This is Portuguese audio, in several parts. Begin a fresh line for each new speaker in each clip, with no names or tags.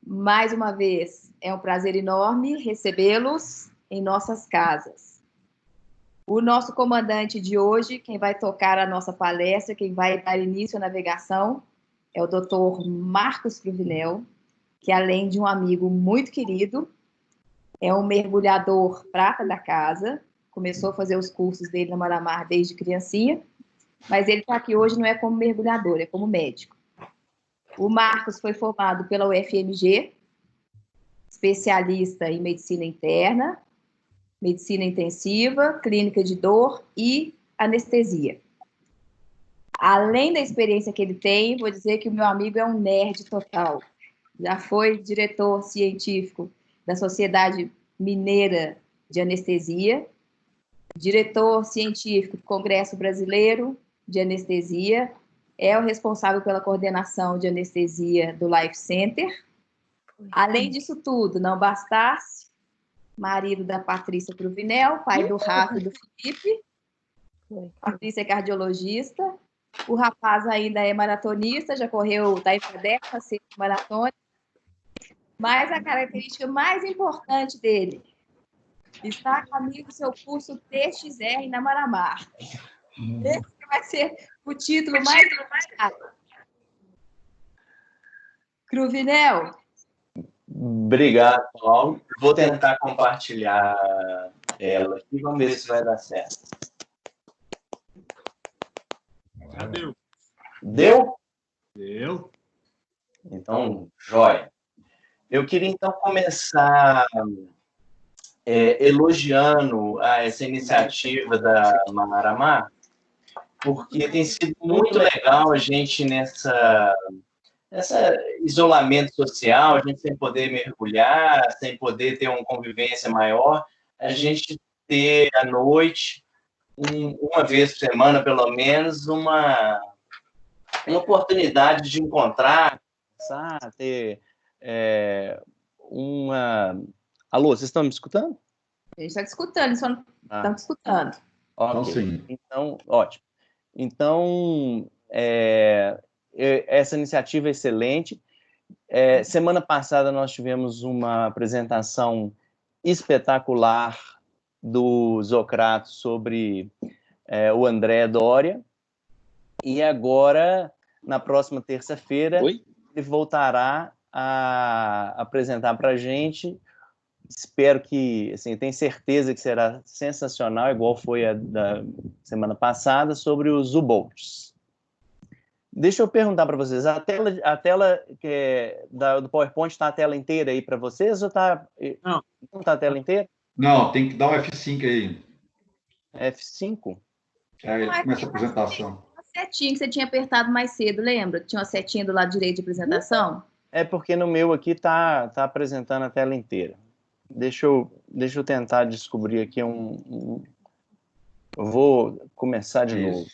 Mais uma vez, é um prazer enorme recebê-los em nossas casas. O nosso comandante de hoje, quem vai tocar a nossa palestra, quem vai dar início à navegação, é o Dr. Marcos Cruvinel, que além de um amigo muito querido, é um mergulhador prata da casa, começou a fazer os cursos dele na Mar-a-Mar desde criancinha, mas ele está aqui hoje não é como mergulhador, é como médico. O Marcos foi formado pela UFMG, especialista em medicina interna, medicina intensiva, clínica de dor e anestesia. Além da experiência que ele tem, vou dizer que o meu amigo é um nerd total. Já foi diretor científico da Sociedade Mineira de Anestesia, diretor científico do Congresso Brasileiro de Anestesia, é o responsável pela coordenação de anestesia do Life Center. Além disso tudo, não bastasse, marido da Patrícia Cruvinel, pai do Rafa e do Felipe. Patrícia é cardiologista. O rapaz ainda é maratonista, já correu, está em 16ª maratona. Mas a característica mais importante dele está a caminho do seu curso TXR na Mar-a-Mar. Esse vai ser o título mais caro. Cruvinel.
Obrigado, Paulo. Vou tentar compartilhar ela aqui. Vamos ver se vai dar certo.
Já deu.
Deu?
Deu.
Então, jóia. Eu queria, então, começar elogiando essa iniciativa da Mar-a-Mar, porque tem sido muito legal a gente nesse isolamento social, a gente sem poder mergulhar, sem poder ter uma convivência maior, a gente ter à noite, uma vez por semana, pelo menos, uma oportunidade de encontrar, ter uma... Alô, vocês estão me escutando?
A gente está te escutando, só não estamos escutando.
Okay. Então, sim. Então, ótimo. Então, essa iniciativa é excelente. Semana passada nós tivemos uma apresentação espetacular do Zocrato sobre o André Doria, e agora, na próxima terça-feira, ele voltará a apresentar para a gente. Espero que, assim, tenho certeza que será sensacional, igual foi a da semana passada, sobre os U-Boats. Deixa eu perguntar para vocês, a tela do PowerPoint está a tela inteira aí para vocês ou está... Não está a tela inteira?
Não, tem que dar um F5 aí.
F5?
Começa a apresentação.
Uma setinha que você tinha apertado mais cedo, lembra? Tinha uma setinha do lado direito de apresentação?
É porque no meu aqui está apresentando a tela inteira. Deixa eu tentar descobrir aqui Eu vou começar de novo.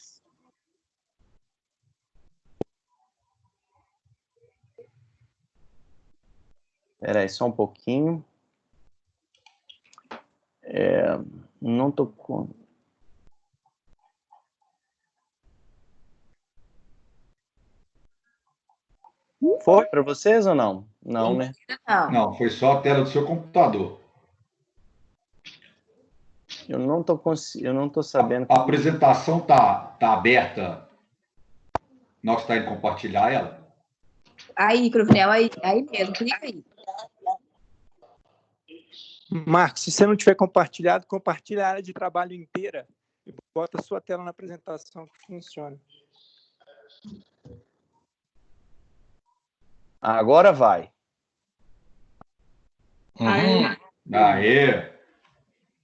Espera aí, só um pouquinho. Não estou com... Foi para vocês ou não? Não, né?
Não, foi só a tela do seu computador.
Eu não tô sabendo.
A apresentação tá aberta. Nós está indo compartilhar ela.
Aí, Cruvinel, aí mesmo, clica aí.
Marcos, se você não tiver compartilhado, compartilha a área de trabalho inteira e bota a sua tela na apresentação que funciona.
Agora vai.
Aê!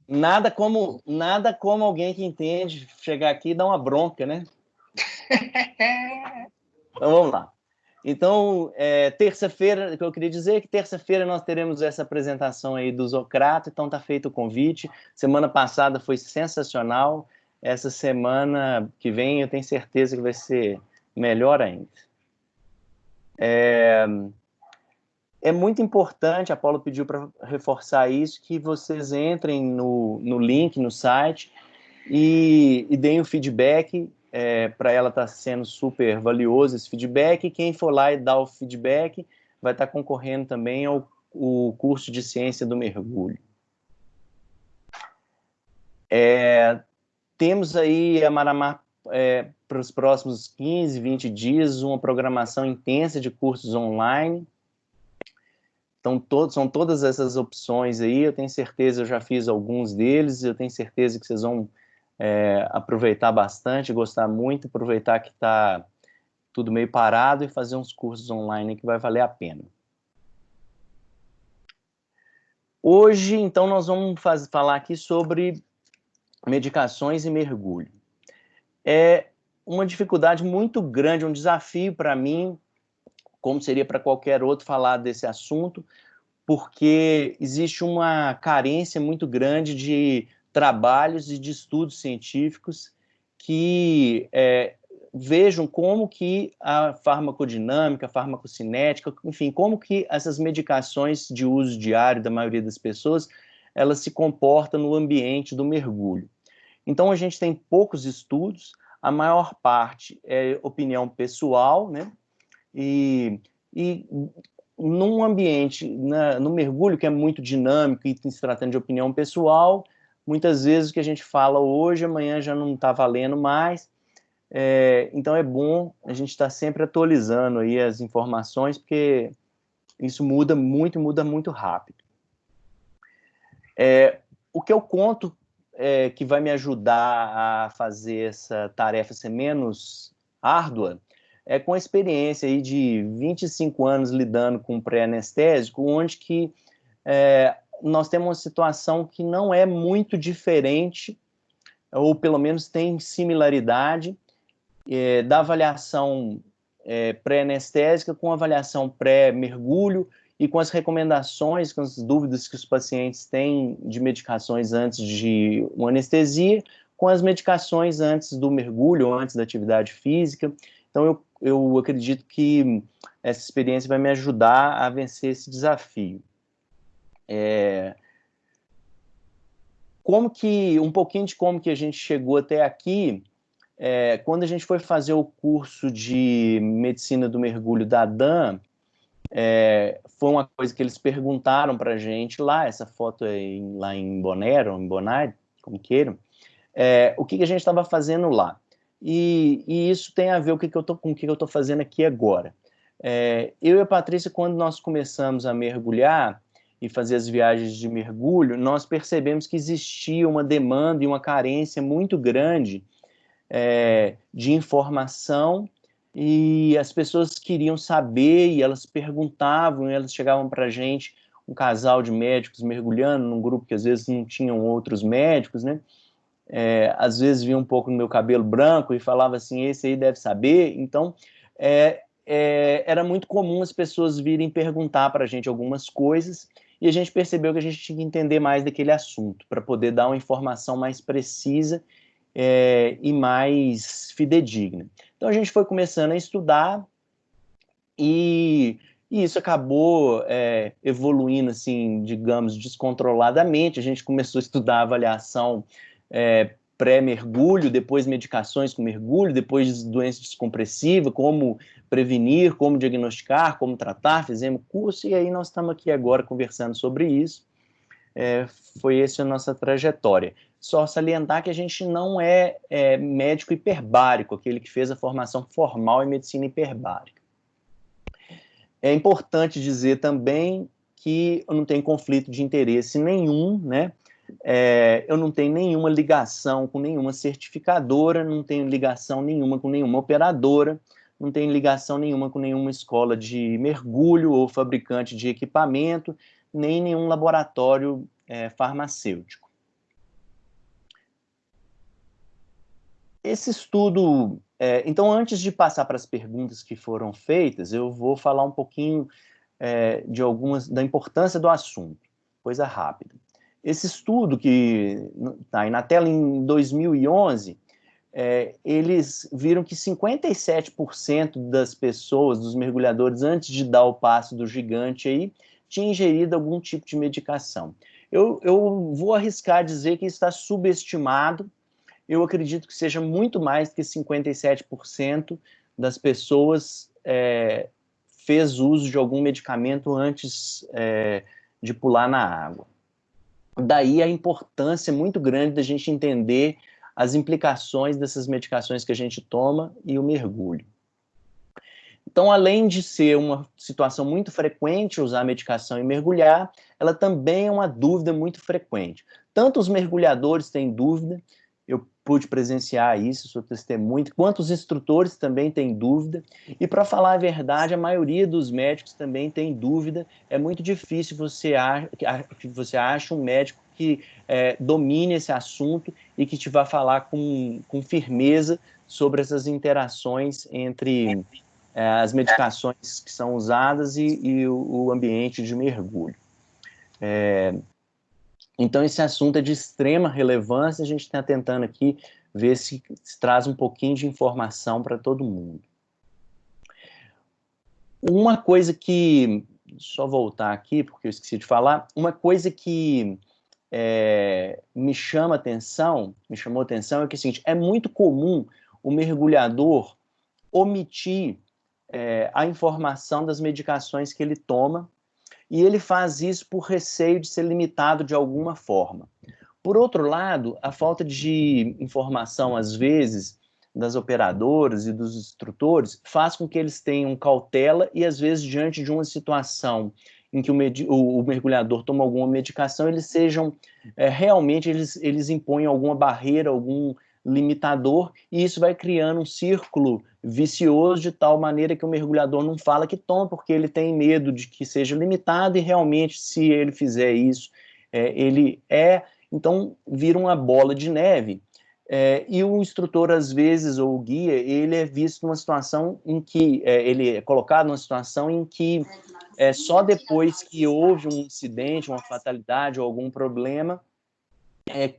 Nada como alguém que entende chegar aqui e dar uma bronca, né? Então vamos lá. Então, terça-feira, o que eu queria dizer é que terça-feira nós teremos essa apresentação aí do Zocrato, então tá feito o convite. Semana passada foi sensacional. Essa semana que vem eu tenho certeza que vai ser melhor ainda. É muito importante, a Paula pediu para reforçar isso, que vocês entrem no link, no site, e deem o feedback. Para ela está sendo super valioso esse feedback. Quem for lá e dar o feedback vai estar concorrendo também ao curso de Ciência do Mergulho. Temos aí a Mar-a-Mar para os próximos 15, 20 dias, uma programação intensa de cursos online. Então, são todas essas opções aí, eu tenho certeza, eu já fiz alguns deles, eu tenho certeza que vocês vão aproveitar bastante, gostar muito, aproveitar que está tudo meio parado e fazer uns cursos online que vai valer a pena. Hoje, então, nós vamos falar aqui sobre medicações e mergulho. É uma dificuldade muito grande, um desafio para mim, como seria para qualquer outro falar desse assunto, porque existe uma carência muito grande de trabalhos e de estudos científicos que vejam como que a farmacodinâmica, a farmacocinética, enfim, como que essas medicações de uso diário da maioria das pessoas, elas se comportam no ambiente do mergulho. Então, a gente tem poucos estudos, a maior parte é opinião pessoal, né? E num ambiente, no mergulho, que é muito dinâmico e se tratando de opinião pessoal, muitas vezes o que a gente fala hoje, amanhã já não está valendo mais. Então é bom a gente estar sempre atualizando aí as informações, porque isso muda muito rápido. O que eu conto que vai me ajudar a fazer essa tarefa ser menos árdua com a experiência aí de 25 anos lidando com pré-anestésico, onde que nós temos uma situação que não é muito diferente, ou pelo menos tem similaridade, da avaliação pré-anestésica com a avaliação pré-mergulho e com as recomendações, com as dúvidas que os pacientes têm de medicações antes de uma anestesia, com as medicações antes do mergulho ou antes da atividade física. Então, eu acredito que essa experiência vai me ajudar a vencer esse desafio. Um pouquinho de como que a gente chegou até aqui. Quando a gente foi fazer o curso de medicina do mergulho da DAM, foi uma coisa que eles perguntaram para a gente lá, essa foto é lá em Bonaire, como queiram, o que a gente estava fazendo lá. E isso tem a ver com o que eu estou fazendo aqui agora. Eu e a Patrícia, quando nós começamos a mergulhar e fazer as viagens de mergulho, nós percebemos que existia uma demanda e uma carência muito grande de informação, e as pessoas queriam saber, e elas perguntavam, e elas chegavam para a gente, um casal de médicos mergulhando num grupo que às vezes não tinham outros médicos, né? Às vezes via um pouco no meu cabelo branco e falava assim, esse aí deve saber. Então, era muito comum as pessoas virem perguntar para a gente algumas coisas, e a gente percebeu que a gente tinha que entender mais daquele assunto, para poder dar uma informação mais precisa e mais fidedigna. Então a gente foi começando a estudar e isso acabou evoluindo, assim, digamos, descontroladamente. A gente começou a estudar avaliação pré-mergulho, depois medicações com mergulho, depois doença descompressiva, como prevenir, como diagnosticar, como tratar, fizemos curso, e aí nós estamos aqui agora conversando sobre isso. Foi essa a nossa trajetória. Só salientar que a gente não é médico hiperbárico, aquele que fez a formação formal em medicina hiperbárica. É importante dizer também que eu não tenho conflito de interesse nenhum, né? Eu não tenho nenhuma ligação com nenhuma certificadora, não tenho ligação nenhuma com nenhuma operadora, não tenho ligação nenhuma com nenhuma escola de mergulho ou fabricante de equipamento, nem nenhum laboratório farmacêutico. Esse estudo... então, antes de passar para as perguntas que foram feitas, eu vou falar um pouquinho da importância do assunto, coisa rápida. Esse estudo que está aí na tela, em 2011, eles viram que 57% das pessoas, dos mergulhadores, antes de dar o passo do gigante aí, tinha ingerido algum tipo de medicação. Eu vou arriscar dizer que está subestimado. Eu acredito que seja muito mais do que 57% das pessoas fez uso de algum medicamento antes de pular na água. Daí a importância muito grande da gente entender as implicações dessas medicações que a gente toma e o mergulho. Então, além de ser uma situação muito frequente usar a medicação e mergulhar, ela também é uma dúvida muito frequente. Tanto os mergulhadores têm dúvida, eu pude presenciar isso, sou testemunha, quanto os instrutores também têm dúvida, e para falar a verdade, a maioria dos médicos também tem dúvida. É muito difícil que você ache um médico que domine esse assunto e que te vá falar com firmeza sobre essas interações entre as medicações que são usadas e o ambiente de mergulho. Então, esse assunto é de extrema relevância, a gente está tentando aqui ver se traz um pouquinho de informação para todo mundo. Uma coisa que, só voltar aqui, porque eu esqueci de falar, uma coisa que me chamou atenção é que é o seguinte, é muito comum o mergulhador omitir a informação das medicações que ele toma, e ele faz isso por receio de ser limitado de alguma forma. Por outro lado, a falta de informação, às vezes, das operadoras e dos instrutores, faz com que eles tenham cautela e, às vezes, diante de uma situação em que o mergulhador toma alguma medicação, eles sejam, realmente, eles impõem alguma barreira, algum limitador, e isso vai criando um círculo vicioso de tal maneira que o mergulhador não fala que toma, porque ele tem medo de que seja limitado, e realmente, se ele fizer isso, então vira uma bola de neve, e o instrutor, às vezes, ou o guia, ele é visto numa situação em que, ele é colocado numa situação em que só depois que houve um incidente, uma fatalidade ou algum problema,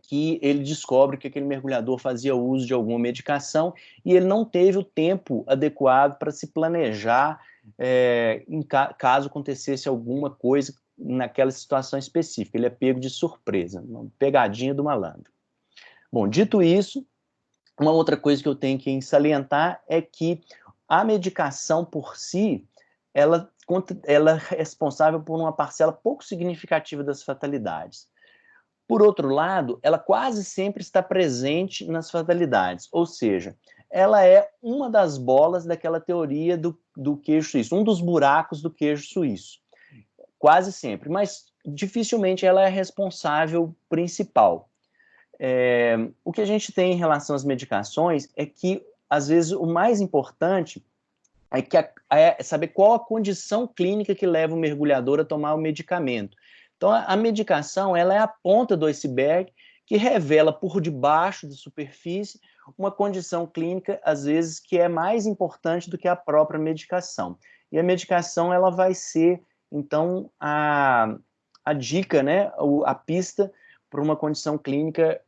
que ele descobre que aquele mergulhador fazia uso de alguma medicação e ele não teve o tempo adequado para se planejar caso acontecesse alguma coisa naquela situação específica. Ele é pego de surpresa, uma pegadinha do malandro. Bom, dito isso, uma outra coisa que eu tenho que salientar é que a medicação por si, ela é responsável por uma parcela pouco significativa das fatalidades. Por outro lado, ela quase sempre está presente nas fatalidades, ou seja, ela é uma das bolas daquela teoria do queijo suíço, um dos buracos do queijo suíço, quase sempre, mas dificilmente ela é a responsável principal. O que a gente tem em relação às medicações é que, às vezes, o mais importante é saber qual a condição clínica que leva o mergulhador a tomar o medicamento. Então, a medicação, ela é a ponta do iceberg que revela por debaixo da superfície uma condição clínica, às vezes, que é mais importante do que a própria medicação. E a medicação, ela vai ser, então, a dica, né, a pista para uma condição clínica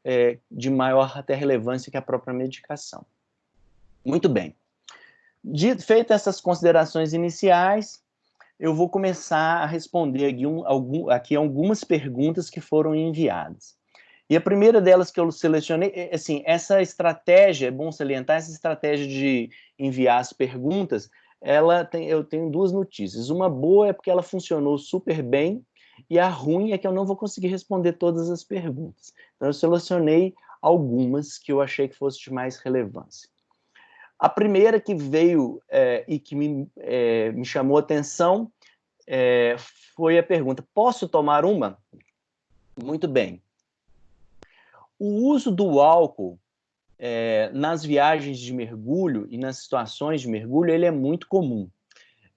de maior até relevância que a própria medicação. Muito bem. Feitas essas considerações iniciais, eu vou começar a responder aqui algumas perguntas que foram enviadas. E a primeira delas que eu selecionei, assim, essa estratégia, é bom salientar, essa estratégia de enviar as perguntas, eu tenho duas notícias. Uma boa é porque ela funcionou super bem, e a ruim é que eu não vou conseguir responder todas as perguntas. Então, eu selecionei algumas que eu achei que fossem de mais relevância. A primeira que veio e que me chamou a atenção foi a pergunta: posso tomar uma? Muito bem. O uso do álcool nas viagens de mergulho e nas situações de mergulho, ele é muito comum.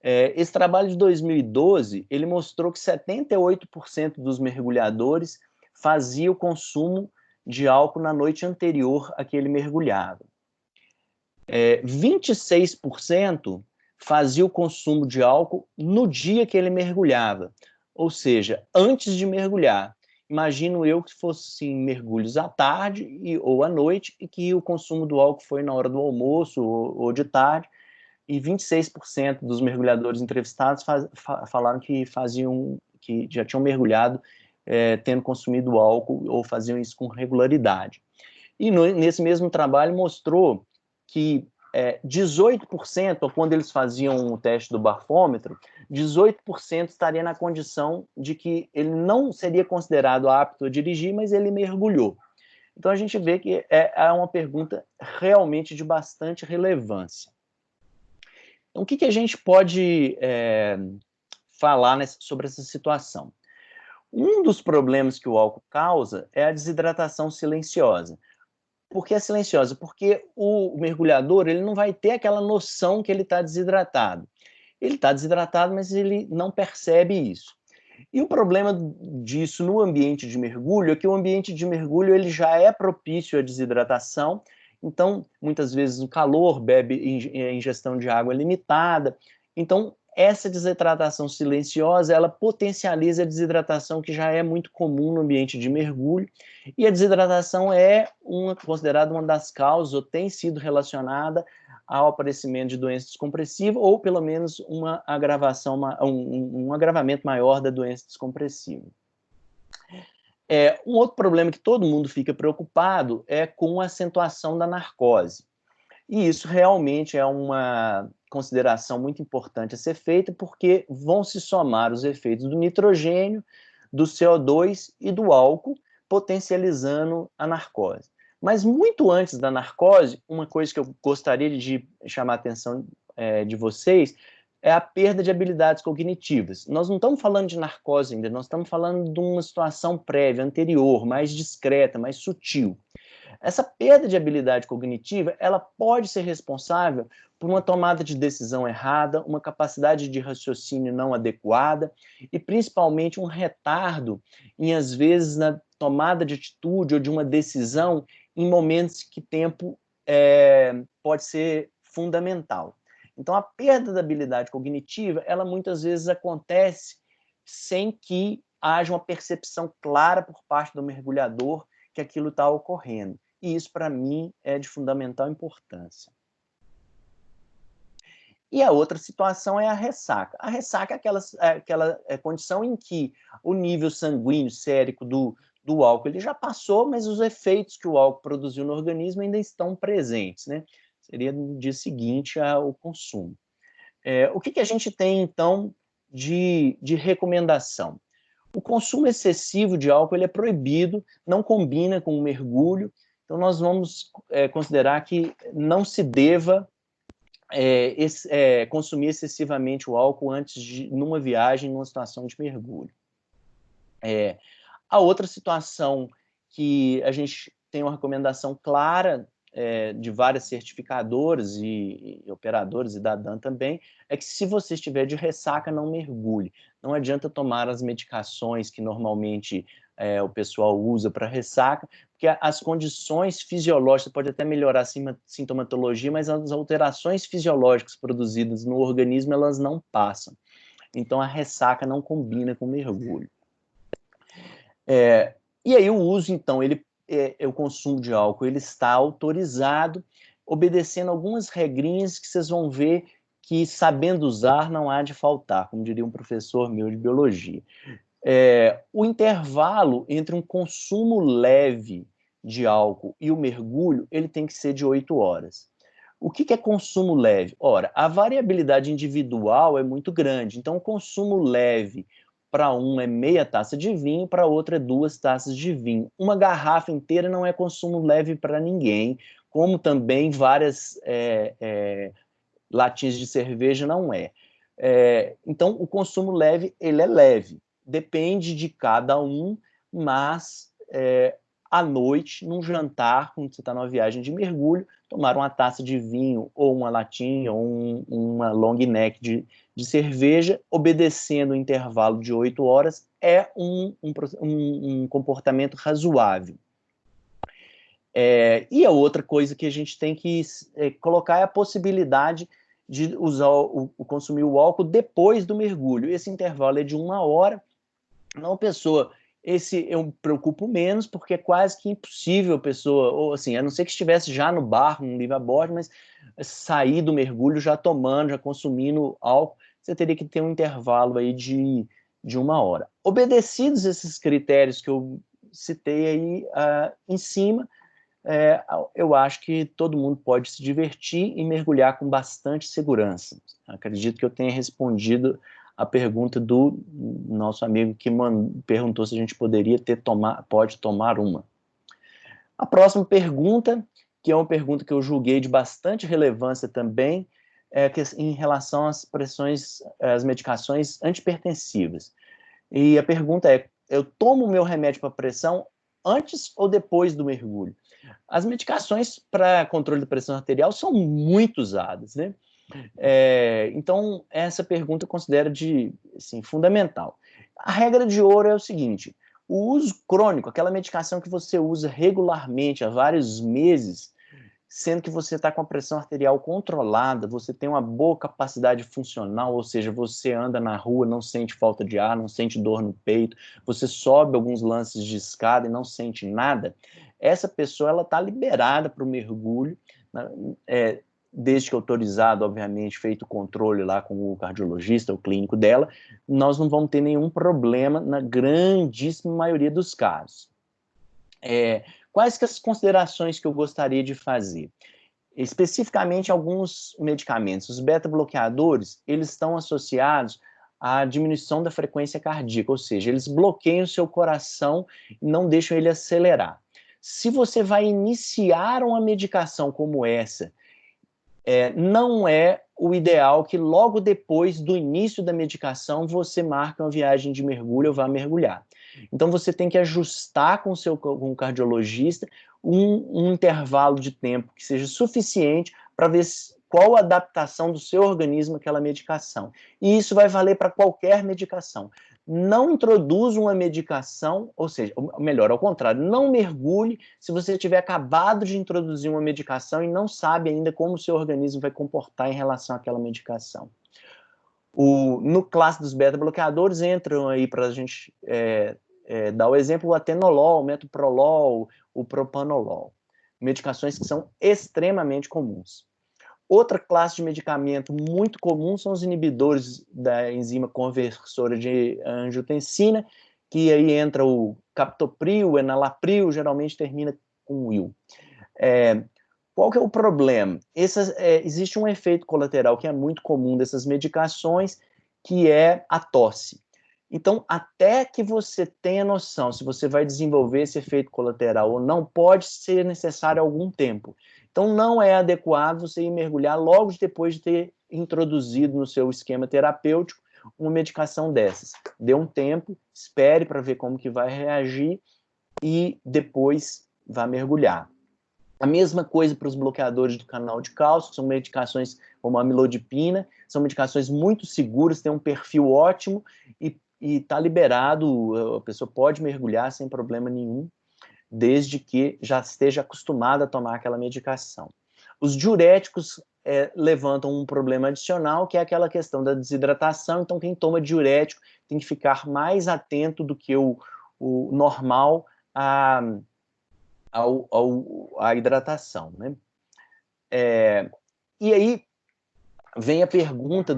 Esse trabalho de 2012, ele mostrou que 78% dos mergulhadores faziam o consumo de álcool na noite anterior a que ele mergulhava. 26% fazia o consumo de álcool no dia que ele mergulhava, ou seja, antes de mergulhar. Imagino eu que fossem mergulhos à tarde ou à noite e que o consumo do álcool foi na hora do almoço ou de tarde, e 26% dos mergulhadores entrevistados falaram que já tinham mergulhado tendo consumido álcool ou faziam isso com regularidade. E nesse mesmo trabalho mostrou que 18%, ou quando eles faziam o teste do bafômetro, 18% estaria na condição de que ele não seria considerado apto a dirigir, mas ele mergulhou. Então a gente vê que é uma pergunta realmente de bastante relevância. Então, o que a gente pode falar sobre essa situação? Um dos problemas que o álcool causa é a desidratação silenciosa. Por que é silenciosa? Porque o mergulhador ele não vai ter aquela noção que ele está desidratado. Ele está desidratado, mas ele não percebe isso. E o problema disso no ambiente de mergulho é que o ambiente de mergulho ele já é propício à desidratação, então, muitas vezes o calor, a ingestão de água é limitada. Então, essa desidratação silenciosa, ela potencializa a desidratação que já é muito comum no ambiente de mergulho, e a desidratação é considerada uma das causas, ou tem sido relacionada ao aparecimento de doença descompressiva, ou pelo menos uma agravação, um agravamento maior da doença descompressiva. Um outro problema que todo mundo fica preocupado é com a acentuação da narcose. E isso realmente é uma consideração muito importante a ser feita, porque vão se somar os efeitos do nitrogênio, do CO2 e do álcool, potencializando a narcose. Mas muito antes da narcose, uma coisa que eu gostaria de chamar a atenção de vocês é a perda de habilidades cognitivas. Nós não estamos falando de narcose ainda, nós estamos falando de uma situação prévia, anterior, mais discreta, mais sutil. Essa perda de habilidade cognitiva, ela pode ser responsável por uma tomada de decisão errada, uma capacidade de raciocínio não adequada e, principalmente, um retardo, às vezes, na tomada de atitude ou de uma decisão em momentos que tempo pode ser fundamental. Então, a perda da habilidade cognitiva, ela muitas vezes acontece sem que haja uma percepção clara por parte do mergulhador que aquilo está ocorrendo. E isso, para mim, é de fundamental importância. E a outra situação é a ressaca. A ressaca é aquela condição em que o nível sanguíneo, sérico do álcool ele já passou, mas os efeitos que o álcool produziu no organismo ainda estão presentes, né? Seria no dia seguinte ao consumo. O que a gente tem, então, de recomendação? O consumo excessivo de álcool ele é proibido, não combina com o mergulho, então nós vamos considerar que não se deva consumir excessivamente o álcool numa viagem, numa situação de mergulho. A outra situação que a gente tem uma recomendação clara de várias certificadoras e operadores, e da ADAN também, é que se você estiver de ressaca, não mergulhe. Não adianta tomar as medicações que normalmente o pessoal usa para ressaca, porque as condições fisiológicas, pode até melhorar a sintomatologia, mas as alterações fisiológicas produzidas no organismo, elas não passam. Então, a ressaca não combina com o mergulho. E aí o uso, então, o consumo de álcool ele está autorizado, obedecendo algumas regrinhas que vocês vão ver que, sabendo usar, não há de faltar, como diria um professor meu de biologia. O intervalo entre um consumo leve de álcool e o mergulho, ele tem que ser de 8 horas. O que é consumo leve? Ora, a variabilidade individual é muito grande, então o consumo leve para um é meia taça de vinho, para outro é 2 taças de vinho. Uma garrafa inteira não é consumo leve para ninguém, como também várias latinhas de cerveja não é. Então, o consumo leve, ele é leve. Depende de cada um, mas à noite, num jantar, quando você está numa viagem de mergulho, tomar uma taça de vinho, ou uma latinha, ou uma long neck de cerveja, obedecendo o intervalo de 8 horas, é um comportamento razoável. E a outra coisa que a gente tem que colocar é a possibilidade de usar consumir o álcool depois do mergulho. Esse intervalo é de 1 hora. Não, pessoa, esse eu me preocupo menos, porque é quase que impossível a pessoa, ou assim, a não ser que estivesse já no barco, no livre a bordo, mas sair do mergulho já tomando, já consumindo álcool, você teria que ter um intervalo aí de 1 hora. Obedecidos esses critérios que eu citei aí em cima, eu acho que todo mundo pode se divertir e mergulhar com bastante segurança. Acredito que eu tenha respondido a pergunta do nosso amigo que perguntou se a gente pode tomar uma. A próxima pergunta, que é uma pergunta que eu julguei de bastante relevância também, é em relação às medicações antipertensivas. E a pergunta é, eu tomo o meu remédio para pressão antes ou depois do mergulho? As medicações para controle da pressão arterial são muito usadas, né? Então, essa pergunta eu considero fundamental. A regra de ouro é o seguinte: o uso crônico, aquela medicação que você usa regularmente há vários meses, sendo que você está com a pressão arterial controlada, você tem uma boa capacidade funcional, ou seja, você anda na rua, não sente falta de ar, não sente dor no peito, você sobe alguns lances de escada e não sente nada, essa pessoa ela está liberada para o mergulho, desde que autorizado, obviamente, feito o controle lá com o cardiologista, o clínico dela, nós não vamos ter nenhum problema na grandíssima maioria dos casos. Quais que as considerações que eu gostaria de fazer? Especificamente alguns medicamentos. Os beta-bloqueadores, eles estão associados à diminuição da frequência cardíaca, ou seja, eles bloqueiam o seu coração e não deixam ele acelerar. Se você vai iniciar uma medicação como essa, não é o ideal que logo depois do início da medicação você marque uma viagem de mergulho ou vá mergulhar. Então você tem que ajustar com o cardiologista um intervalo de tempo que seja suficiente para ver qual a adaptação do seu organismo àquela medicação. E isso vai valer para qualquer medicação. Não introduza uma medicação, ou seja, melhor, ao contrário, não mergulhe se você tiver acabado de introduzir uma medicação e não sabe ainda como o seu organismo vai comportar em relação àquela medicação. No classe dos beta-bloqueadores entram aí para a gente dar o exemplo, o atenolol, o metoprolol, o propanolol. Medicações que são extremamente comuns. Outra classe de medicamento muito comum são os inibidores da enzima conversora de angiotensina, que aí entra o captopril, o enalapril, geralmente termina com wil. Qual que é o problema? Existe um efeito colateral que é muito comum dessas medicações, que é a tosse. Então, até que você tenha noção se você vai desenvolver esse efeito colateral ou não, pode ser necessário algum tempo. Então, não é adequado você ir mergulhar logo depois de ter introduzido no seu esquema terapêutico uma medicação dessas. Dê um tempo, espere para ver como que vai reagir e depois vá mergulhar. A mesma coisa para os bloqueadores do canal de cálcio, são medicações como a amlodipina, são medicações muito seguras, têm um perfil ótimo e está liberado, a pessoa pode mergulhar sem problema nenhum, desde que já esteja acostumada a tomar aquela medicação. Os diuréticos levantam um problema adicional, que é aquela questão da desidratação, então quem toma diurético tem que ficar mais atento do que o normal à hidratação, né? E aí vem a pergunta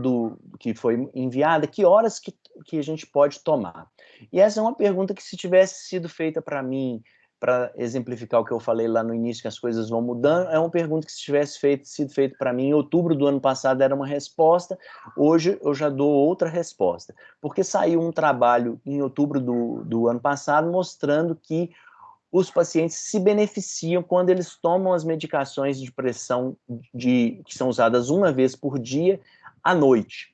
que foi enviada, que horas que a gente pode tomar? E essa é uma pergunta que, se tivesse sido feita para mim, para exemplificar o que eu falei lá no início, que as coisas vão mudando, é uma pergunta que, se tivesse sido feita para mim em outubro do ano passado, era uma resposta, hoje eu já dou outra resposta, porque saiu um trabalho em outubro do ano passado mostrando que os pacientes se beneficiam quando eles tomam as medicações de pressão que são usadas uma vez por dia, à noite.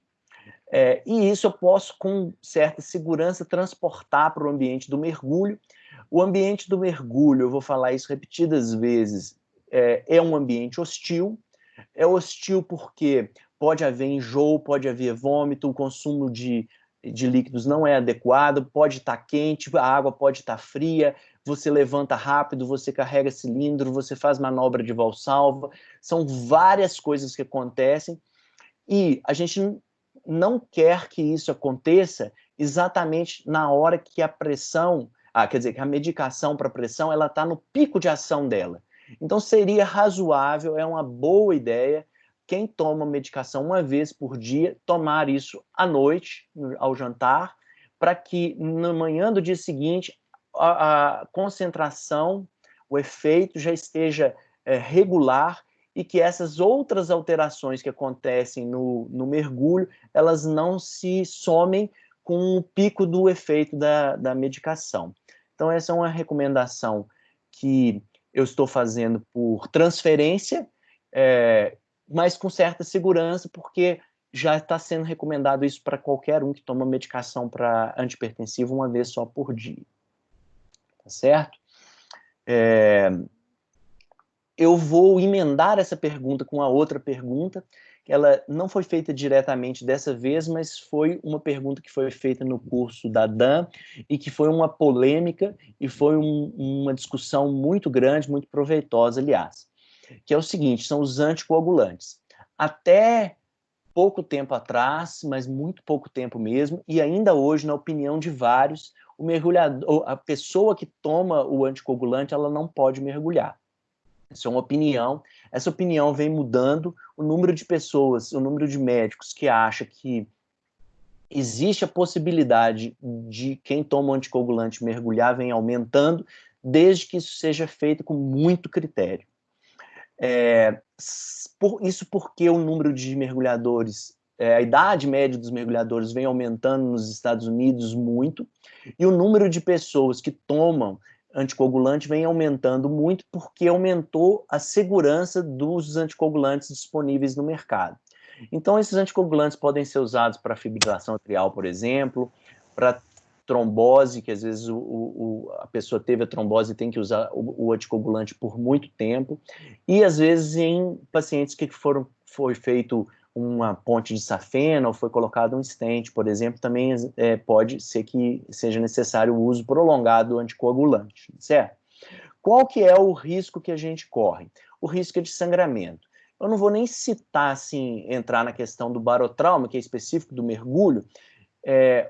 E isso eu posso, com certa segurança, transportar para o ambiente do mergulho. O ambiente do mergulho, eu vou falar isso repetidas vezes, é um ambiente hostil. É hostil porque pode haver enjoo, pode haver vômito, o consumo de líquidos não é adequado, pode estar quente, a água pode estar fria, você levanta rápido, você carrega cilindro, você faz manobra de valsalva, são várias coisas que acontecem e a gente não quer que isso aconteça exatamente na hora que a pressão, quer dizer, que a medicação para pressão, ela está no pico de ação dela. Então seria razoável, é uma boa ideia, quem toma medicação uma vez por dia, tomar isso à noite, ao jantar, para que na manhã do dia seguinte a concentração, o efeito já esteja regular e que essas outras alterações que acontecem no mergulho, elas não se somem com o pico do efeito da medicação. Então, essa é uma recomendação que eu estou fazendo por transferência, mas com certa segurança, porque já está sendo recomendado isso para qualquer um que toma medicação para antihipertensivo uma vez só por dia. Tá certo? Eu vou emendar essa pergunta com a outra pergunta, que ela não foi feita diretamente dessa vez, mas foi uma pergunta que foi feita no curso da Dan e que foi uma polêmica e foi uma discussão muito grande, muito proveitosa, aliás, que é o seguinte, são os anticoagulantes. Até pouco tempo atrás, mas muito pouco tempo mesmo, e ainda hoje, na opinião de vários, o mergulhador, a pessoa que toma o anticoagulante, ela não pode mergulhar. Essa é uma opinião. Essa opinião vem mudando. O número de pessoas, o número de médicos que acha que existe a possibilidade de quem toma o anticoagulante mergulhar vem aumentando, desde que isso seja feito com muito critério. Isso porque o número de mergulhadores, a idade média dos mergulhadores vem aumentando nos Estados Unidos muito, e o número de pessoas que tomam anticoagulante vem aumentando muito porque aumentou a segurança dos anticoagulantes disponíveis no mercado. Então, esses anticoagulantes podem ser usados para fibrilação atrial, por exemplo, para trombose, que às vezes a pessoa teve a trombose e tem que usar o anticoagulante por muito tempo, e às vezes em pacientes que foi feito uma ponte de safena ou foi colocado um stent, por exemplo, também pode ser que seja necessário o uso prolongado do anticoagulante, certo? Qual que é o risco que a gente corre? O risco é de sangramento. Eu não vou nem citar, assim, entrar na questão do barotrauma, que é específico do mergulho,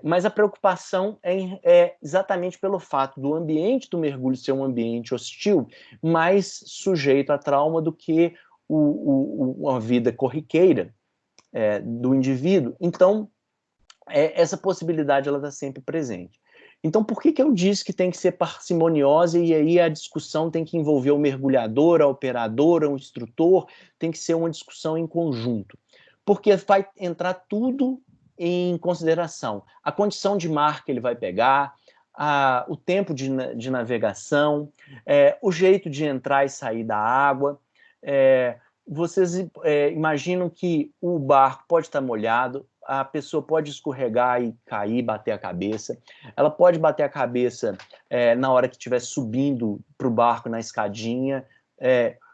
mas a preocupação é exatamente pelo fato do ambiente do mergulho ser um ambiente hostil, mais sujeito a trauma do que uma vida corriqueira do indivíduo. Então, essa possibilidade ela está sempre presente. Então, por que eu disse que tem que ser parcimoniosa e aí a discussão tem que envolver o mergulhador, a operadora, o instrutor, tem que ser uma discussão em conjunto? Porque vai entrar tudo em consideração. A condição de mar que ele vai pegar, o tempo de navegação, o jeito de entrar e sair da água. Vocês imaginam que o barco pode estar molhado, a pessoa pode escorregar e cair, bater a cabeça. Ela pode bater a cabeça na hora que estiver subindo para o barco na escadinha.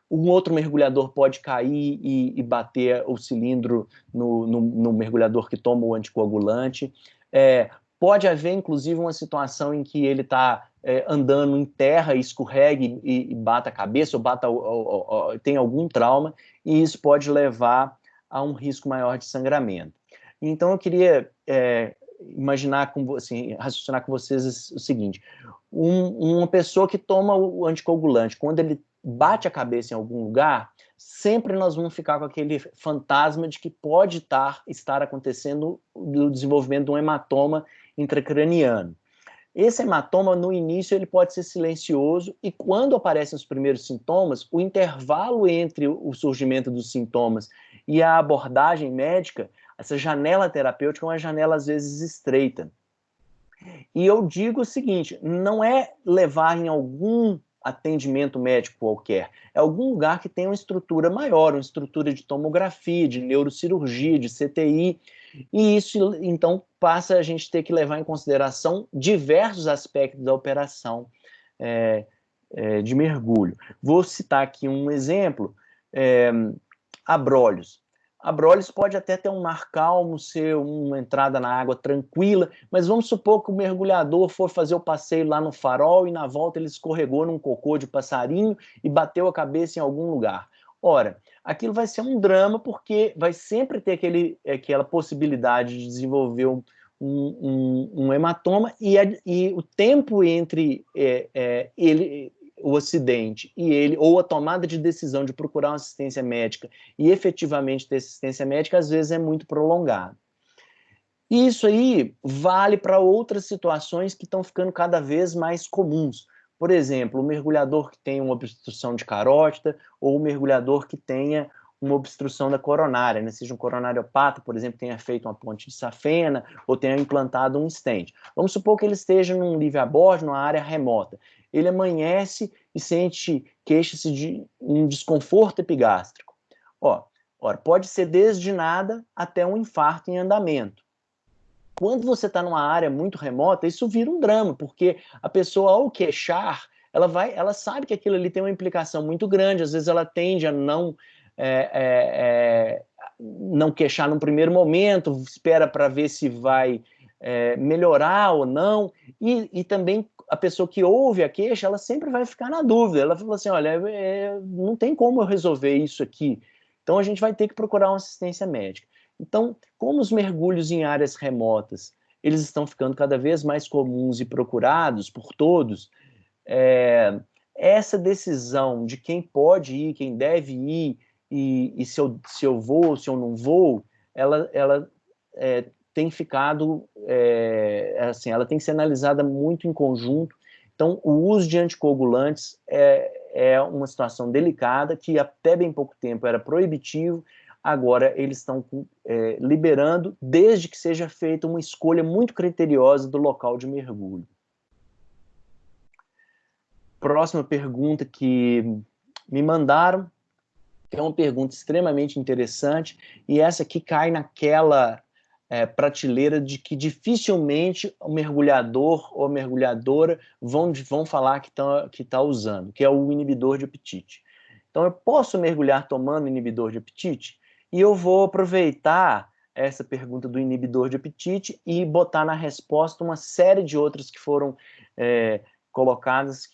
Um outro mergulhador pode cair e bater o cilindro no mergulhador que toma o anticoagulante. Pode haver, inclusive, uma situação em que ele está andando em terra e escorregue e bata a cabeça ou tem algum trauma, e isso pode levar a um risco maior de sangramento. Então, eu queria raciocinar com vocês o seguinte: uma pessoa que toma o anticoagulante, quando ele bate a cabeça em algum lugar, sempre nós vamos ficar com aquele fantasma de que pode estar acontecendo o desenvolvimento de um hematoma intracraniano. Esse hematoma, no início, ele pode ser silencioso e quando aparecem os primeiros sintomas, o intervalo entre o surgimento dos sintomas e a abordagem médica, essa janela terapêutica é uma janela, às vezes, estreita. E eu digo o seguinte, não é levar em algum atendimento médico qualquer, é algum lugar que tenha uma estrutura maior, uma estrutura de tomografia, de neurocirurgia, de CTI, e isso, então, passa a gente ter que levar em consideração diversos aspectos da operação de mergulho. Vou citar aqui um exemplo, abrolhos. Abrolhos pode até ter um mar calmo, ser uma entrada na água tranquila, mas vamos supor que o mergulhador for fazer o passeio lá no farol e na volta ele escorregou num cocô de passarinho e bateu a cabeça em algum lugar. Ora, aquilo vai ser um drama porque vai sempre ter aquela possibilidade de desenvolver um hematoma e o tempo entre o acidente e ele, ou a tomada de decisão de procurar uma assistência médica e efetivamente ter assistência médica, às vezes é muito prolongado. E isso aí vale para outras situações que estão ficando cada vez mais comuns, Por exemplo, o mergulhador que tem uma obstrução de carótida ou o mergulhador que tenha uma obstrução da coronária, né? Seja um coronariopata, por exemplo, tenha feito uma ponte de safena ou tenha implantado um stent. Vamos supor que ele esteja num livre a bordo, numa área remota. Ele amanhece e queixa-se de um desconforto epigástrico. Ora, pode ser desde nada até um infarto em andamento. Quando você está numa área muito remota, isso vira um drama, porque a pessoa, ao queixar, ela sabe que aquilo ali tem uma implicação muito grande, às vezes ela tende a não queixar no primeiro momento, espera para ver se vai melhorar ou não, e também a pessoa que ouve a queixa, ela sempre vai ficar na dúvida, ela fala assim, olha, não tem como eu resolver isso aqui, então a gente vai ter que procurar uma assistência médica. Então, como os mergulhos em áreas remotas, eles estão ficando cada vez mais comuns e procurados por todos, essa decisão de quem pode ir, quem deve ir, e se eu vou, se eu não vou, ela tem ficado, assim, ela tem que ser analisada muito em conjunto. Então, o uso de anticoagulantes é uma situação delicada, que até bem pouco tempo era proibitivo, agora eles estão liberando, desde que seja feita uma escolha muito criteriosa do local de mergulho. Próxima pergunta que me mandaram, que é uma pergunta extremamente interessante, e essa aqui cai naquela prateleira de que dificilmente o mergulhador ou a mergulhadora vão falar que tá usando, que é o inibidor de apetite. Então, eu posso mergulhar tomando inibidor de apetite? E eu vou aproveitar essa pergunta do inibidor de apetite e botar na resposta uma série de outras que foram colocadas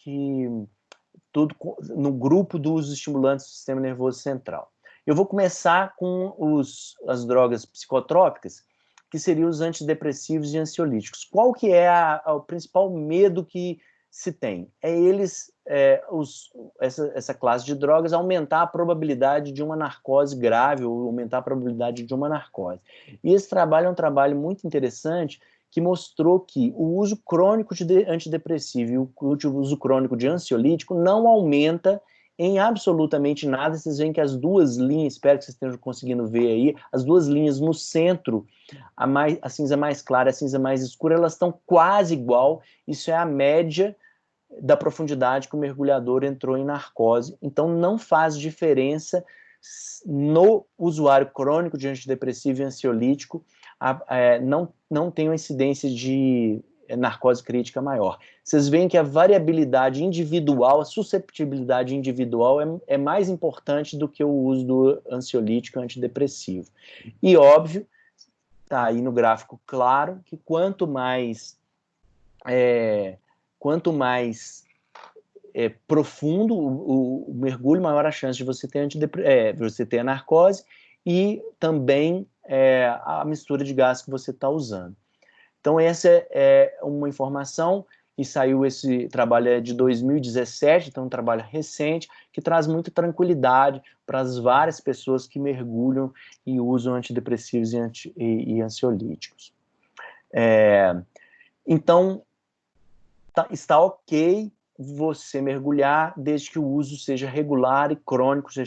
tudo no grupo dos estimulantes do sistema nervoso central. Eu vou começar com as drogas psicotrópicas, que seriam os antidepressivos e ansiolíticos. Qual que é o principal medo que se tem? Essa classe de drogas aumentar a probabilidade de uma narcose grave ou aumentar a probabilidade de uma narcose. E esse trabalho é um trabalho muito interessante que mostrou que o uso crônico de antidepressivo e o uso crônico de ansiolítico não aumenta em absolutamente nada. Vocês veem que as duas linhas, espero que vocês estejam conseguindo ver aí, as duas linhas no centro, a cinza mais clara e a cinza mais escura, elas estão quase igual. Isso é a média da profundidade que o mergulhador entrou em narcose. Então, não faz diferença no usuário crônico de antidepressivo e ansiolítico, não tem uma incidência de narcose crítica maior. Vocês veem que a variabilidade individual, a susceptibilidade individual é mais importante do que o uso do ansiolítico e antidepressivo. E, óbvio, está aí no gráfico claro que quanto mais profundo o mergulho, maior a chance de você ter a narcose e também a mistura de gás que você está usando. Então, essa é uma informação que saiu, esse trabalho de 2017, então um trabalho recente, que traz muita tranquilidade para as várias pessoas que mergulham e usam antidepressivos e ansiolíticos. Então, está ok você mergulhar desde que o uso seja regular e crônico, você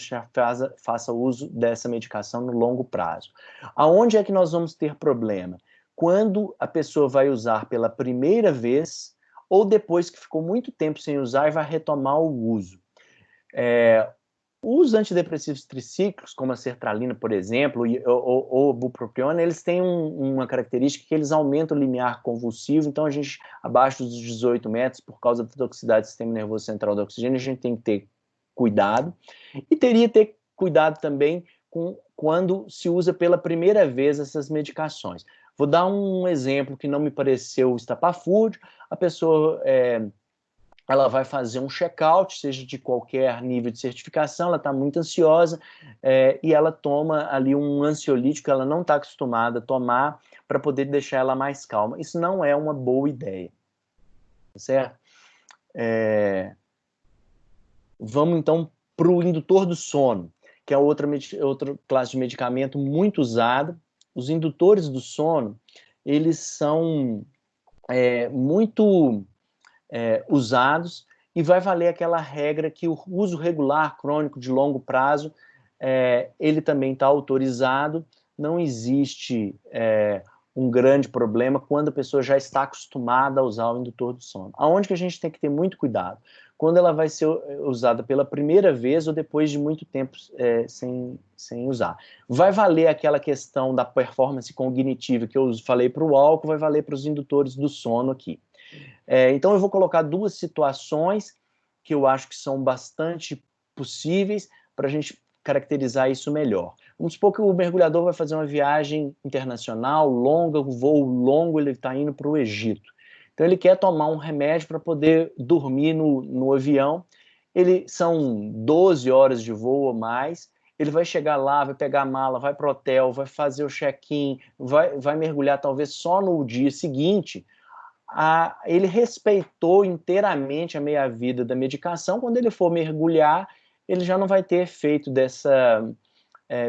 faça uso dessa medicação no longo prazo. Aonde é que nós vamos ter problema? Quando a pessoa vai usar pela primeira vez ou depois que ficou muito tempo sem usar e vai retomar o uso. Os antidepressivos tricíclicos, como a sertralina, por exemplo, ou bupropiona, eles têm uma característica que eles aumentam o limiar convulsivo, então a gente, abaixo dos 18 metros, por causa da toxicidade do sistema nervoso central do oxigênio, a gente tem que ter cuidado. E teria que ter cuidado também quando se usa pela primeira vez essas medicações. Vou dar um exemplo que não me pareceu estapafúrdio. A pessoa ela vai fazer um check-out, seja de qualquer nível de certificação, ela está muito ansiosa e ela toma ali um ansiolítico que ela não está acostumada a tomar para poder deixar ela mais calma. Isso não é uma boa ideia, certo? Vamos então para o indutor do sono, que é outra classe de medicamento muito usada. Os indutores do sono, eles são muito usados e vai valer aquela regra que o uso regular crônico de longo prazo, ele também está autorizado, não existe um grande problema quando a pessoa já está acostumada a usar o indutor do sono. Aonde que a gente tem que ter muito cuidado? Quando ela vai ser usada pela primeira vez ou depois de muito tempo sem usar. Vai valer aquela questão da performance cognitiva que eu falei para o álcool, vai valer para os indutores do sono aqui. Então eu vou colocar duas situações que eu acho que são bastante possíveis para a gente caracterizar isso melhor. Vamos supor que o mergulhador vai fazer uma viagem internacional, longa, um voo longo, ele está indo para o Egito. Então ele quer tomar um remédio para poder dormir no avião. São 12 horas de voo ou mais. Ele vai chegar lá, vai pegar a mala, vai para o hotel, vai fazer o check-in, vai mergulhar talvez só no dia seguinte. Ele respeitou inteiramente a meia-vida da medicação. Quando ele for mergulhar, ele já não vai ter efeito dessa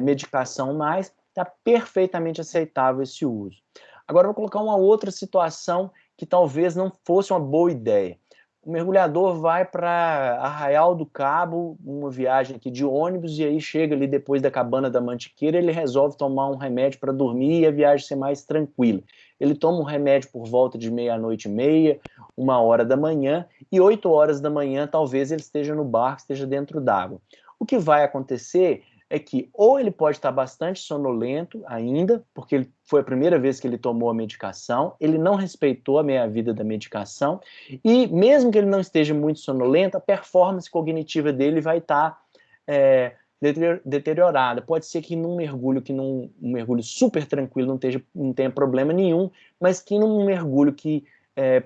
medicação mais. Está perfeitamente aceitável esse uso. Agora eu vou colocar uma outra situação que talvez não fosse uma boa ideia. O mergulhador vai para Arraial do Cabo, uma viagem aqui de ônibus, e aí chega ali depois da Cabana da Mantiqueira, ele resolve tomar um remédio para dormir e a viagem ser mais tranquila. Ele toma um remédio por volta de 00:30, 1h da manhã, e 8h da manhã talvez ele esteja no barco, esteja dentro d'água. O que vai acontecer é que ou ele pode estar bastante sonolento ainda, porque foi a primeira vez que ele tomou a medicação, ele não respeitou a meia-vida da medicação, e mesmo que ele não esteja muito sonolento, a performance cognitiva dele vai estar deteriorada. Pode ser que num mergulho super tranquilo não tenha problema nenhum, mas que num mergulho que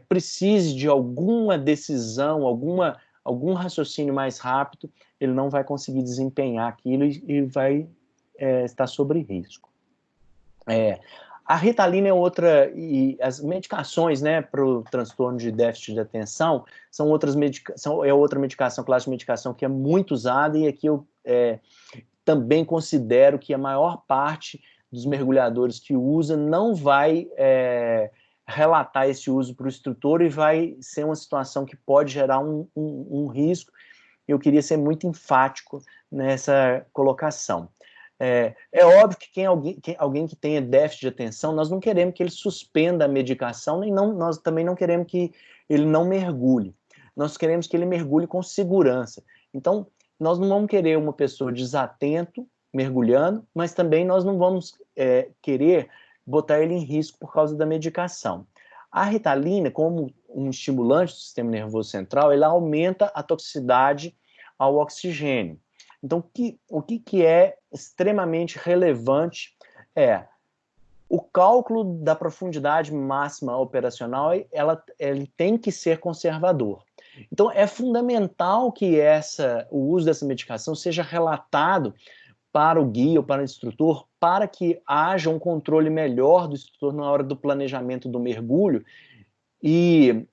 precise de alguma decisão, algum raciocínio mais rápido, ele não vai conseguir desempenhar aquilo e vai estar sobre risco. A Ritalina é outra, e as medicações, né, para o transtorno de déficit de atenção, é outra medicação, classe de medicação que é muito usada, e aqui eu também considero que a maior parte dos mergulhadores que usa não vai relatar esse uso para o instrutor, e vai ser uma situação que pode gerar um risco. Eu queria ser muito enfático nessa colocação. É óbvio que alguém que tenha déficit de atenção, nós não queremos que ele suspenda a medicação, nós também não queremos que ele não mergulhe. Nós queremos que ele mergulhe com segurança. Então, nós não vamos querer uma pessoa desatento mergulhando, mas também nós não vamos querer botar ele em risco por causa da medicação. A Ritalina, como um estimulante do sistema nervoso central, ela aumenta a toxicidade ao oxigênio. Então, o que é extremamente relevante o cálculo da profundidade máxima operacional, ele tem que ser conservador. Então, é fundamental que o uso dessa medicação seja relatado para o guia ou para o instrutor, para que haja um controle melhor do instrutor na hora do planejamento do mergulho e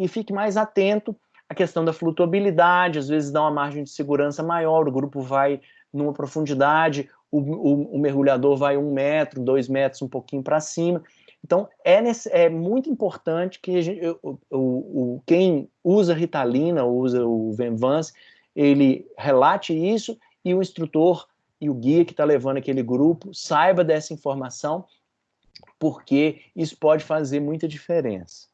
fique mais atento à questão da flutuabilidade. Às vezes dá uma margem de segurança maior, o grupo vai numa profundidade, o mergulhador vai 1 metro, 2 metros, um pouquinho para cima. Então, é muito importante que quem usa Ritalina, ou usa o Venvance, ele relate isso, e o instrutor e o guia que está levando aquele grupo saiba dessa informação, porque isso pode fazer muita diferença.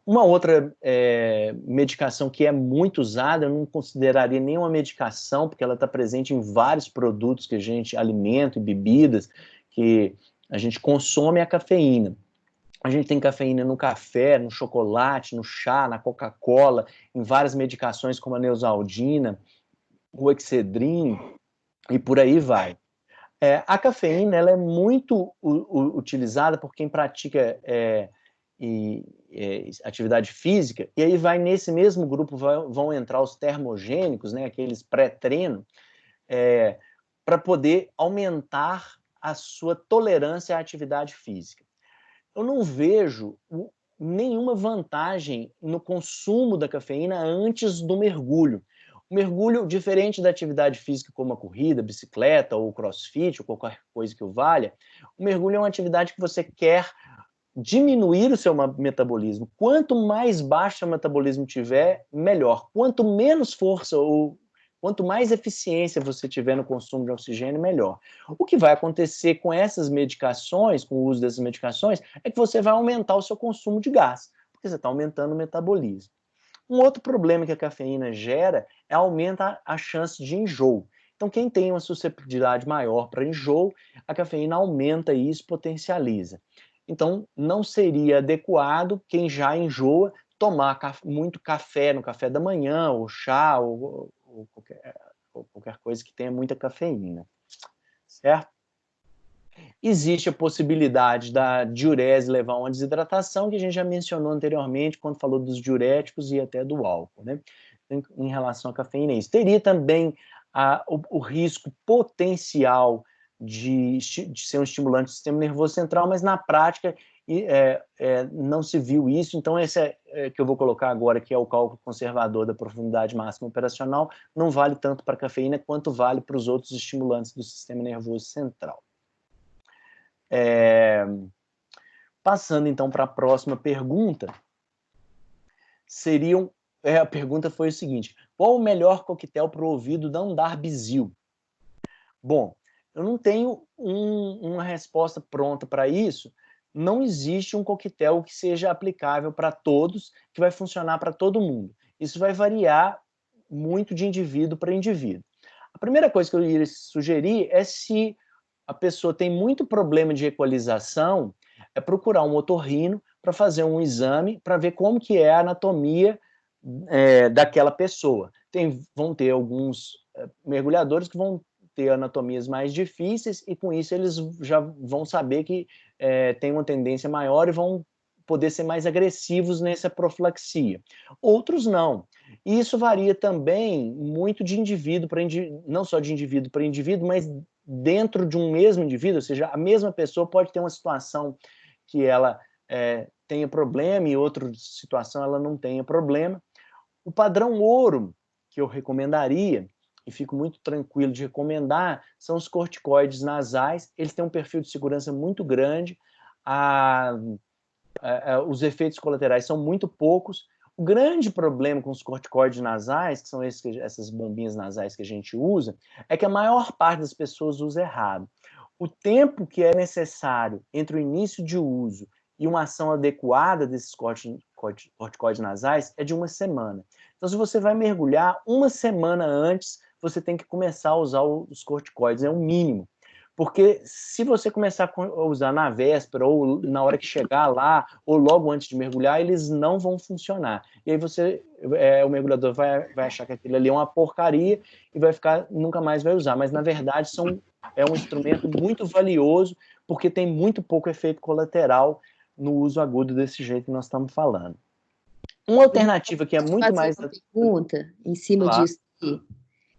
Uma outra medicação que é muito usada, eu não consideraria nenhuma medicação, porque ela está presente em vários produtos que a gente, alimento e bebidas, que a gente consome, é a cafeína. A gente tem cafeína no café, no chocolate, no chá, na Coca-Cola, em várias medicações como a Neosaldina, o Excedrin, e por aí vai. A cafeína, ela é muito utilizada por quem pratica atividade física, e aí nesse mesmo grupo vão entrar os termogênicos, né, aqueles pré-treino, para poder aumentar a sua tolerância à atividade física. Eu não vejo nenhuma vantagem no consumo da cafeína antes do mergulho. O mergulho, diferente da atividade física como a corrida, bicicleta ou crossfit, ou qualquer coisa que o valha, o mergulho é uma atividade que você quer diminuir o seu metabolismo. Quanto mais baixo o seu metabolismo tiver, melhor. Quanto menos força ou quanto mais eficiência você tiver no consumo de oxigênio, melhor. O que vai acontecer com essas medicações, com o uso dessas medicações, é que você vai aumentar o seu consumo de gás, porque você está aumentando o metabolismo. Um outro problema que a cafeína gera é aumenta a chance de enjoo. Então, quem tem uma suscetibilidade maior para enjoo, a cafeína aumenta isso, potencializa. Então, não seria adequado quem já enjoa tomar muito café no café da manhã, ou chá, ou qualquer coisa que tenha muita cafeína, certo? Existe a possibilidade da diurese levar a uma desidratação, que a gente já mencionou anteriormente, quando falou dos diuréticos e até do álcool, né? Em relação à cafeína, isso. Teria também o risco potencial de ser um estimulante do sistema nervoso central, mas na prática não se viu isso. Então, esse que eu vou colocar agora, que é o cálculo conservador da profundidade máxima operacional, não vale tanto para a cafeína quanto vale para os outros estimulantes do sistema nervoso central. Passando então para a próxima pergunta, a pergunta foi o seguinte: qual o melhor coquetel para o ouvido não dar bizil? Bom, eu não tenho uma resposta pronta para isso. Não existe um coquetel que seja aplicável para todos, que vai funcionar para todo mundo. Isso vai variar muito de indivíduo para indivíduo. A primeira coisa que eu iria sugerir é, se a pessoa tem muito problema de equalização, é procurar um otorrino para fazer um exame para ver como que é a anatomia daquela pessoa. Vão ter alguns mergulhadores que vão ter anatomias mais difíceis e com isso eles já vão saber que tem uma tendência maior e vão poder ser mais agressivos nessa profilaxia. Outros não. E isso varia também muito de indivíduo para indivíduo, não só de indivíduo para indivíduo, mas dentro de um mesmo indivíduo, ou seja, a mesma pessoa pode ter uma situação que ela tenha problema e outra situação ela não tenha problema. O padrão ouro que eu recomendaria, e fico muito tranquilo de recomendar, são os corticoides nasais. Eles têm um perfil de segurança muito grande, os efeitos colaterais são muito poucos. O grande problema com os corticoides nasais, que são essas bombinhas nasais que a gente usa, é que a maior parte das pessoas usa errado. O tempo que é necessário entre o início de uso e uma ação adequada desses corticoides nasais é de 1 semana. Então, se você vai mergulhar 1 semana antes, você tem que começar a usar os corticoides, é o mínimo. Porque se você começar a usar na véspera, ou na hora que chegar lá, ou logo antes de mergulhar, eles não vão funcionar. E aí o mergulhador vai achar que aquilo ali é uma porcaria e nunca mais vai usar. Mas, na verdade, é um instrumento muito valioso, porque tem muito pouco efeito colateral no uso agudo desse jeito que nós estamos falando. Uma alternativa que é muito mais...
Uma pergunta em cima disso aqui.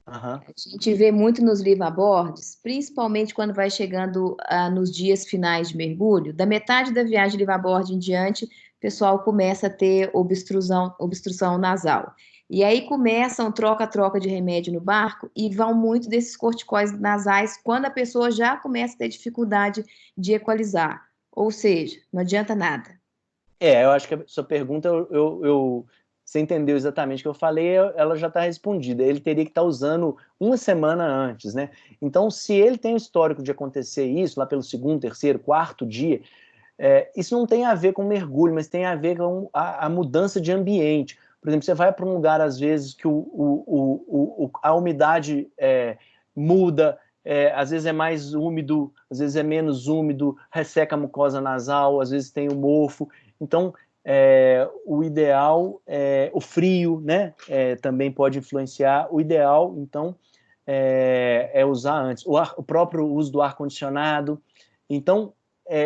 A
gente vê muito nos liveaboards, principalmente quando vai chegando nos dias finais de mergulho, da metade da viagem de liveaboard em diante, o pessoal começa a ter obstrução nasal. E aí começam troca-troca de remédio no barco e vão muito desses corticoides nasais quando a pessoa já começa a ter dificuldade de equalizar. Ou seja, não adianta nada.
Eu acho que a sua pergunta, você entendeu exatamente o que eu falei, ela já está respondida. Ele teria que estar usando 1 semana antes, né? Então, se ele tem o histórico de acontecer isso, lá pelo 2º, 3º, 4º dia, isso não tem a ver com mergulho, mas tem a ver com a mudança de ambiente. Por exemplo, você vai para um lugar, às vezes, que a umidade muda, às vezes é mais úmido, às vezes é menos úmido, resseca a mucosa nasal, às vezes tem o mofo. Então, o ideal, o frio, né, também pode influenciar. O ideal, então, é usar antes. O próprio uso do ar-condicionado. Então,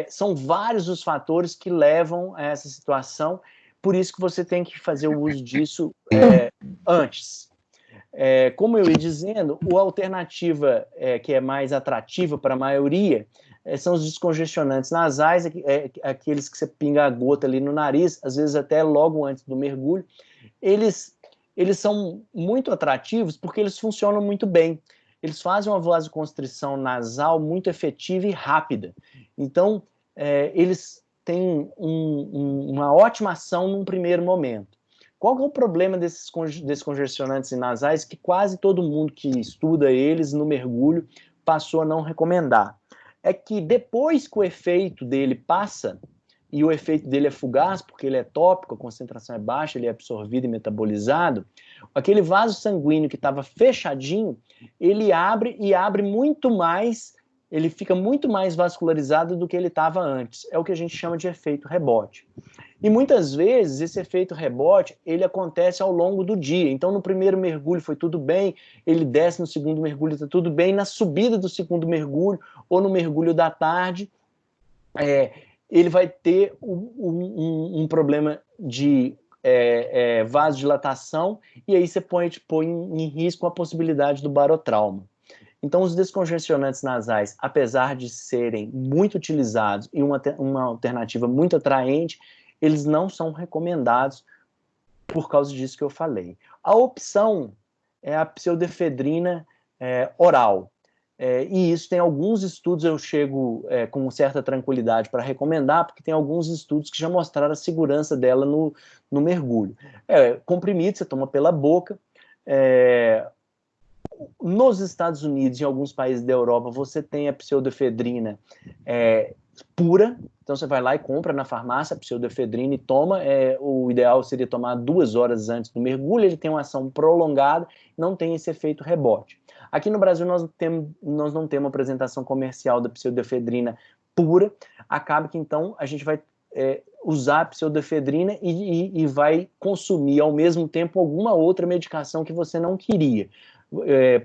são vários os fatores que levam a essa situação, por isso que você tem que fazer o uso disso antes. Como eu ia dizendo, a alternativa que é mais atrativa para a maioria são os descongestionantes nasais, aqueles que você pinga a gota ali no nariz, às vezes até logo antes do mergulho. Eles são muito atrativos porque eles funcionam muito bem. Eles fazem uma vasoconstrição nasal muito efetiva e rápida. Então, eles tem uma ótima ação num primeiro momento. Qual que é o problema desses descongestionantes nasais que quase todo mundo que estuda eles no mergulho passou a não recomendar? É que depois que o efeito dele passa, e o efeito dele é fugaz, porque ele é tópico, a concentração é baixa, ele é absorvido e metabolizado, aquele vaso sanguíneo que estava fechadinho, ele abre e abre muito mais, ele fica muito mais vascularizado do que ele estava antes. É o que a gente chama de efeito rebote. E muitas vezes esse efeito rebote, ele acontece ao longo do dia. Então no primeiro mergulho foi tudo bem, ele desce no segundo mergulho, está tudo bem, na subida do segundo mergulho ou no mergulho da tarde, ele vai ter um problema de vasodilatação, e aí você põe em risco a possibilidade do barotrauma. Então, os descongestionantes nasais, apesar de serem muito utilizados e uma alternativa muito atraente, eles não são recomendados por causa disso que eu falei. A opção é a pseudoefedrina oral. E isso tem alguns estudos, eu chego com certa tranquilidade para recomendar, porque tem alguns estudos que já mostraram a segurança dela no mergulho. Comprimido, você toma pela boca. Nos Estados Unidos e em alguns países da Europa, você tem a pseudoefedrina pura. Então você vai lá e compra na farmácia a pseudoefedrina e toma. O ideal seria tomar 2 horas antes do mergulho. Ele tem uma ação prolongada, não tem esse efeito rebote. Aqui no Brasil nós não temos apresentação comercial da pseudoefedrina pura. Acaba que então a gente vai usar a pseudoefedrina e vai consumir ao mesmo tempo alguma outra medicação que você não queria.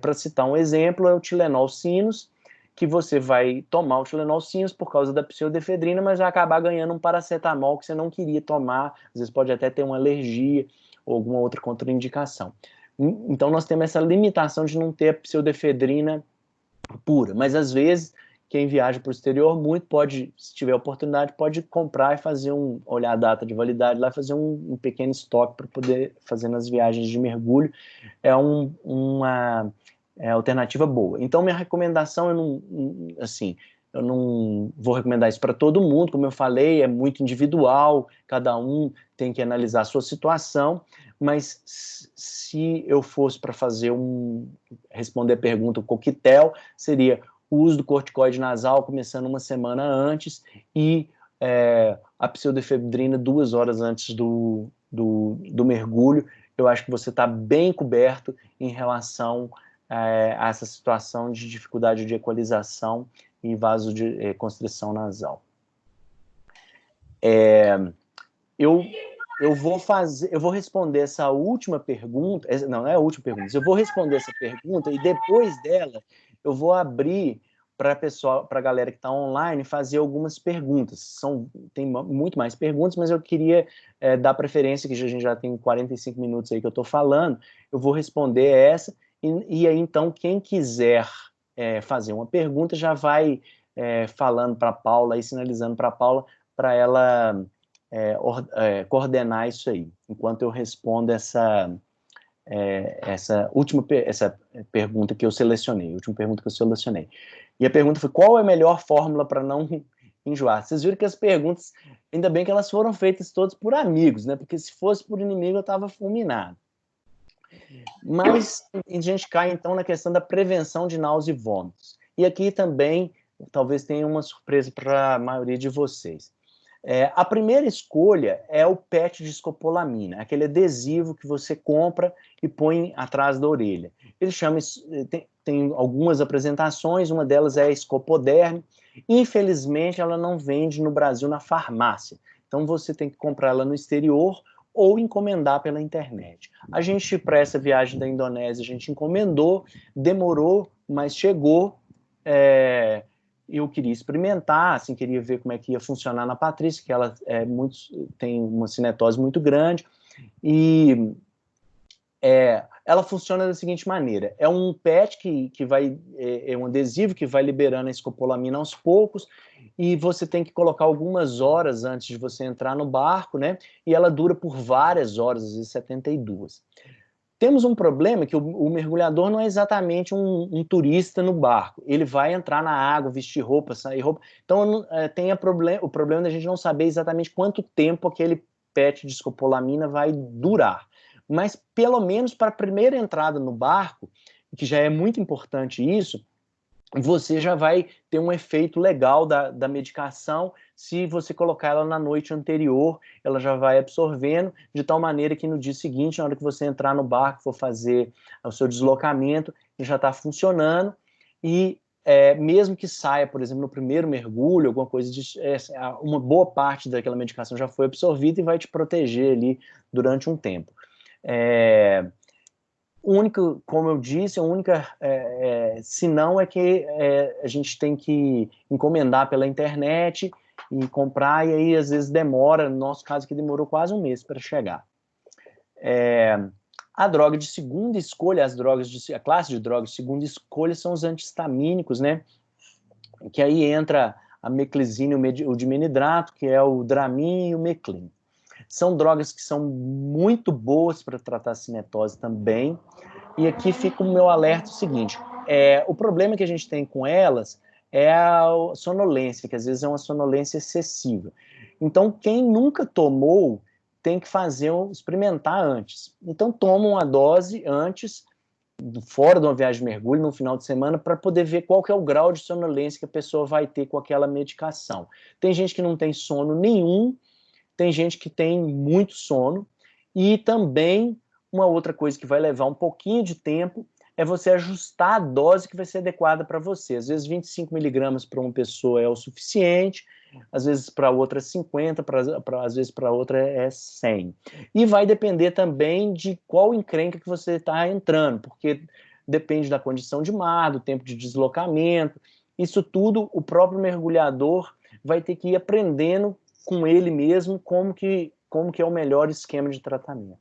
Para citar um exemplo, é o Tilenol Sinus, que você vai tomar o Tilenol Sinus por causa da pseudoefedrina, mas vai acabar ganhando um paracetamol que você não queria tomar, às vezes pode até ter uma alergia ou alguma outra contraindicação. Então nós temos essa limitação de não ter a pseudoefedrina pura, mas às vezes quem viaja para o exterior muito pode, se tiver oportunidade, pode comprar e fazer olhar a data de validade lá, fazer um pequeno estoque para poder fazer nas viagens de mergulho. É uma alternativa boa. Então minha recomendação, eu não vou recomendar isso para todo mundo, como eu falei, é muito individual, cada um tem que analisar a sua situação, mas se eu fosse para responder a pergunta, o coquetel, seria o uso do corticoide nasal começando uma semana antes e a pseudoefedrina 2 horas antes do mergulho. Eu acho que você está bem coberto em relação a essa situação de dificuldade de equalização e vasoconstrição nasal. Eu vou responder essa última pergunta, não é a última pergunta, eu vou responder essa pergunta e depois dela eu vou abrir para a galera que está online fazer algumas perguntas. Tem muito mais perguntas, mas eu queria dar preferência, que a gente já tem 45 minutos aí que eu estou falando, eu vou responder essa, e aí então quem quiser fazer uma pergunta já vai falando para a Paula e sinalizando para a Paula, para ela coordenar isso aí, enquanto eu respondo essa pergunta que eu selecionei, a última pergunta que eu selecionei. E a pergunta foi: qual é a melhor fórmula para não enjoar? Vocês viram que as perguntas, ainda bem que elas foram feitas todas por amigos, né? Porque se fosse por inimigo eu estava fulminado. Mas a gente cai então na questão da prevenção de náusea e vômitos. E aqui também, talvez tenha uma surpresa para a maioria de vocês. A primeira escolha é o PET de escopolamina, aquele adesivo que você compra e põe atrás da orelha. Ele chama, tem algumas apresentações, uma delas é a Scopoderm. Infelizmente, ela não vende no Brasil na farmácia. Então, você tem que comprar ela no exterior ou encomendar pela internet. A gente, para essa viagem da Indonésia, a gente encomendou, demorou, mas chegou. Eu queria experimentar, assim, queria ver como é que ia funcionar na Patrícia, que ela tem uma cinetose muito grande, e ela funciona da seguinte maneira: é um PET que vai, um adesivo que vai liberando a escopolamina aos poucos, e você tem que colocar algumas horas antes de você entrar no barco, né? E ela dura por várias horas, às vezes 72. Temos um problema que o mergulhador não é exatamente um turista no barco. Ele vai entrar na água, vestir roupa, sair roupa. Então, tem o problema da gente não saber exatamente quanto tempo aquele PET de escopolamina vai durar. Mas, pelo menos para a primeira entrada no barco, que já é muito importante isso, você já vai ter um efeito legal da medicação. Se você colocar ela na noite anterior, ela já vai absorvendo, de tal maneira que no dia seguinte, na hora que você entrar no barco, for fazer o seu deslocamento, ele já está funcionando. E mesmo que saia, por exemplo, no primeiro mergulho, alguma coisa uma boa parte daquela medicação já foi absorvida e vai te proteger ali durante um tempo. Como eu disse, a única senão é que a gente tem que encomendar pela internet e comprar, e aí às vezes demora, no nosso caso que demorou quase um mês para chegar. A droga de segunda escolha, a classe de drogas de segunda escolha são os antihistamínicos, né? Que aí entra a meclizina e o dimenidrato, que é o Dramin e o Meclin. São drogas que são muito boas para tratar a cinetose também. E aqui fica o meu alerta seguinte: o problema que a gente tem com elas é a sonolência, que às vezes é uma sonolência excessiva. Então, quem nunca tomou tem que experimentar antes. Então, toma uma dose antes, fora de uma viagem de mergulho, no final de semana, para poder ver qual que é o grau de sonolência que a pessoa vai ter com aquela medicação. Tem gente que não tem sono nenhum, tem gente que tem muito sono, e também uma outra coisa que vai levar um pouquinho de tempo é você ajustar a dose que vai ser adequada para você. Às vezes 25 miligramas para uma pessoa é o suficiente, às vezes para outra 50, às vezes para outra é 100. E vai depender também de qual encrenca que você está entrando, porque depende da condição de mar, do tempo de deslocamento. Isso tudo o próprio mergulhador vai ter que ir aprendendo com ele mesmo como que é o melhor esquema de tratamento.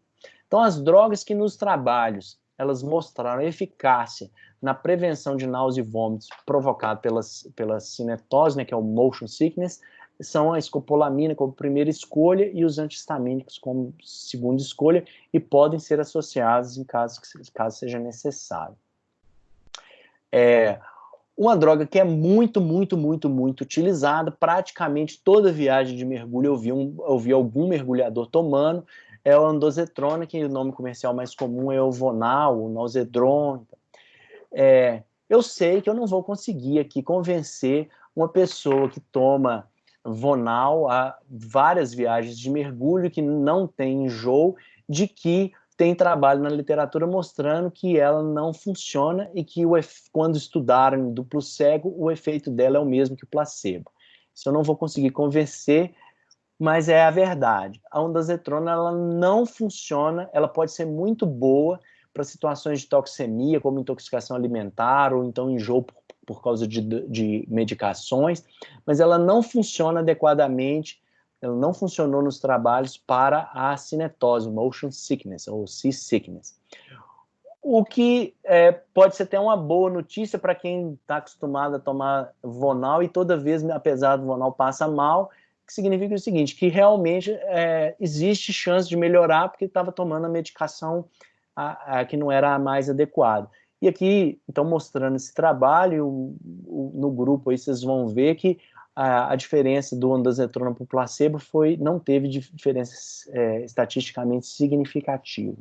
Então, as drogas que nos trabalhos, elas mostraram eficácia na prevenção de náusea e vômitos provocado pela cinetose, né, que é o motion sickness, são a escopolamina como primeira escolha e os antihistamínicos como segunda escolha, e podem ser associados em caso seja necessário. Uma droga que é muito, muito, muito, muito utilizada, praticamente toda viagem de mergulho eu vi algum mergulhador tomando, é o ondansetrona, que o nome comercial mais comum é o Vonal, o Nalzedron. Eu sei que eu não vou conseguir aqui convencer uma pessoa que toma Vonal a várias viagens de mergulho, que não tem enjoo, de que tem trabalho na literatura mostrando que ela não funciona e que quando estudaram em duplo cego, o efeito dela é o mesmo que o placebo. Isso eu não vou conseguir convencer, mas é a verdade. A ondansetrona, ela não funciona, ela pode ser muito boa para situações de toxemia, como intoxicação alimentar, ou então enjoo por causa de medicações, mas ela não funciona adequadamente, ela não funcionou nos trabalhos para a cinetose, motion sickness, ou seasickness. O que pode ser até uma boa notícia para quem está acostumado a tomar Vonal e toda vez, apesar do Vonal, passa mal, que significa o seguinte, que realmente existe chance de melhorar porque estava tomando a medicação que não era a mais adequada. E aqui, então, mostrando esse trabalho, no grupo aí vocês vão ver que a diferença do ondansetrona para o placebo não teve diferença estatisticamente significativa.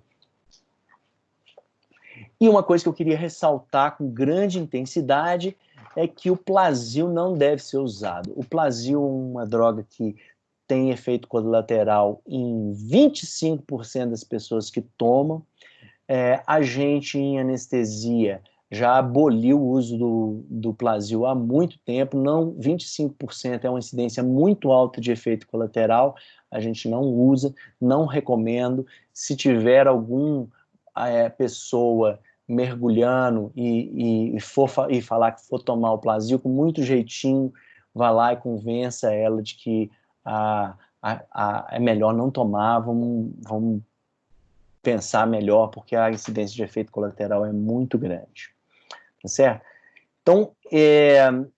E uma coisa que eu queria ressaltar com grande intensidade é que o Plasil não deve ser usado. O Plasil é uma droga que tem efeito colateral em 25% das pessoas que tomam. A gente, em anestesia, já aboliu o uso do Plasil há muito tempo. 25% é uma incidência muito alta de efeito colateral. A gente não usa, não recomendo. Se tiver alguma pessoa mergulhando e falar que for tomar o Plasil, com muito jeitinho, vá lá e convença ela de que é melhor não tomar, vamos pensar melhor, porque a incidência de efeito colateral é muito grande. Tá certo? Então,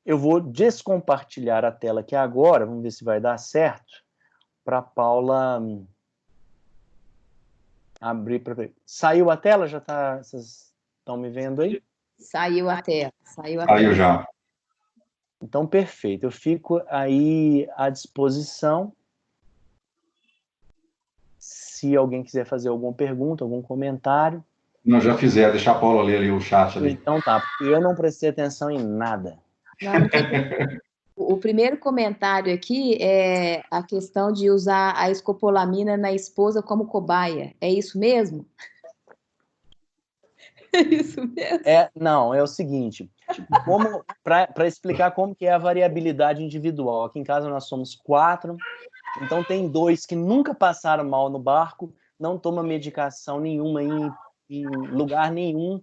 eu vou descompartilhar a tela aqui agora, vamos ver se vai dar certo, para a Paula... abrir para ver. Saiu a tela? Já tá. Vocês estão me vendo aí?
Saiu a tela. Saiu a
Saiu
tela.
já.
Então, perfeito. Eu fico aí à disposição. Se alguém quiser fazer alguma pergunta, algum comentário.
Não, já fizeram. Deixa a Paula ler ali o chat ali.
Então tá, porque eu não prestei atenção em nada.
Não tem... O primeiro comentário aqui é a questão de usar a escopolamina na esposa como cobaia. É isso mesmo? É isso mesmo?
Não, é o seguinte, para explicar como que é a variabilidade individual. Aqui em casa nós somos 4, então tem 2 que nunca passaram mal no barco, não toma medicação nenhuma em lugar nenhum.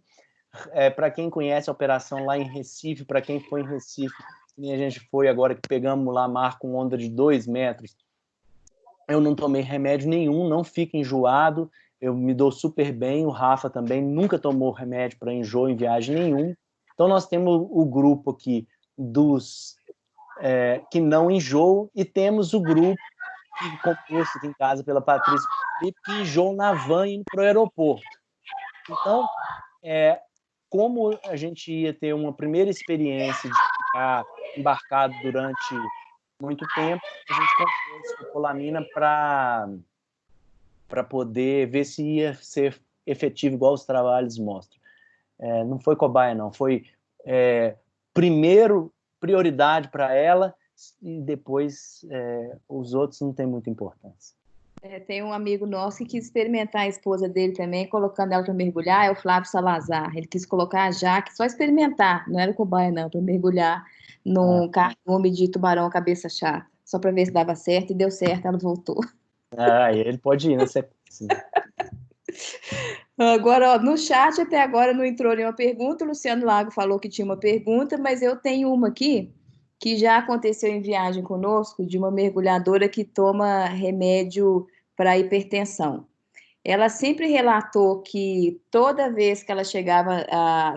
Para quem conhece a operação lá em Recife, para quem foi em Recife, a gente foi agora que pegamos lá mar com onda de 2 metros, eu não tomei remédio nenhum, não fico enjoado, eu me dou super bem, o Rafa também nunca tomou remédio para enjoo em viagem nenhum. Então nós temos o grupo aqui dos que não enjoam e temos o grupo composto aqui em casa pela Patrícia que enjoam na van indo para o aeroporto. Então, como a gente ia ter uma primeira experiência de ficar embarcado durante muito tempo, a gente comprou escopolamina para poder ver se ia ser efetivo igual os trabalhos mostram. Não foi cobaia, não. Foi primeiro prioridade para ela e depois os outros não tem muita importância.
Tem um amigo nosso que quis experimentar a esposa dele também, colocando ela para mergulhar, é o Flávio Salazar. Ele quis colocar a Jaque, só experimentar, não era cobaia não, para mergulhar num cardume de tubarão cabeça chata, só para ver se dava certo, e deu certo, ela voltou.
Ele pode ir, né?
Agora, ó, no chat até agora não entrou nenhuma pergunta, o Luciano Lago falou que tinha uma pergunta, mas eu tenho uma aqui, que já aconteceu em viagem conosco, de uma mergulhadora que toma remédio para hipertensão. Ela sempre relatou que toda vez que ela chegava,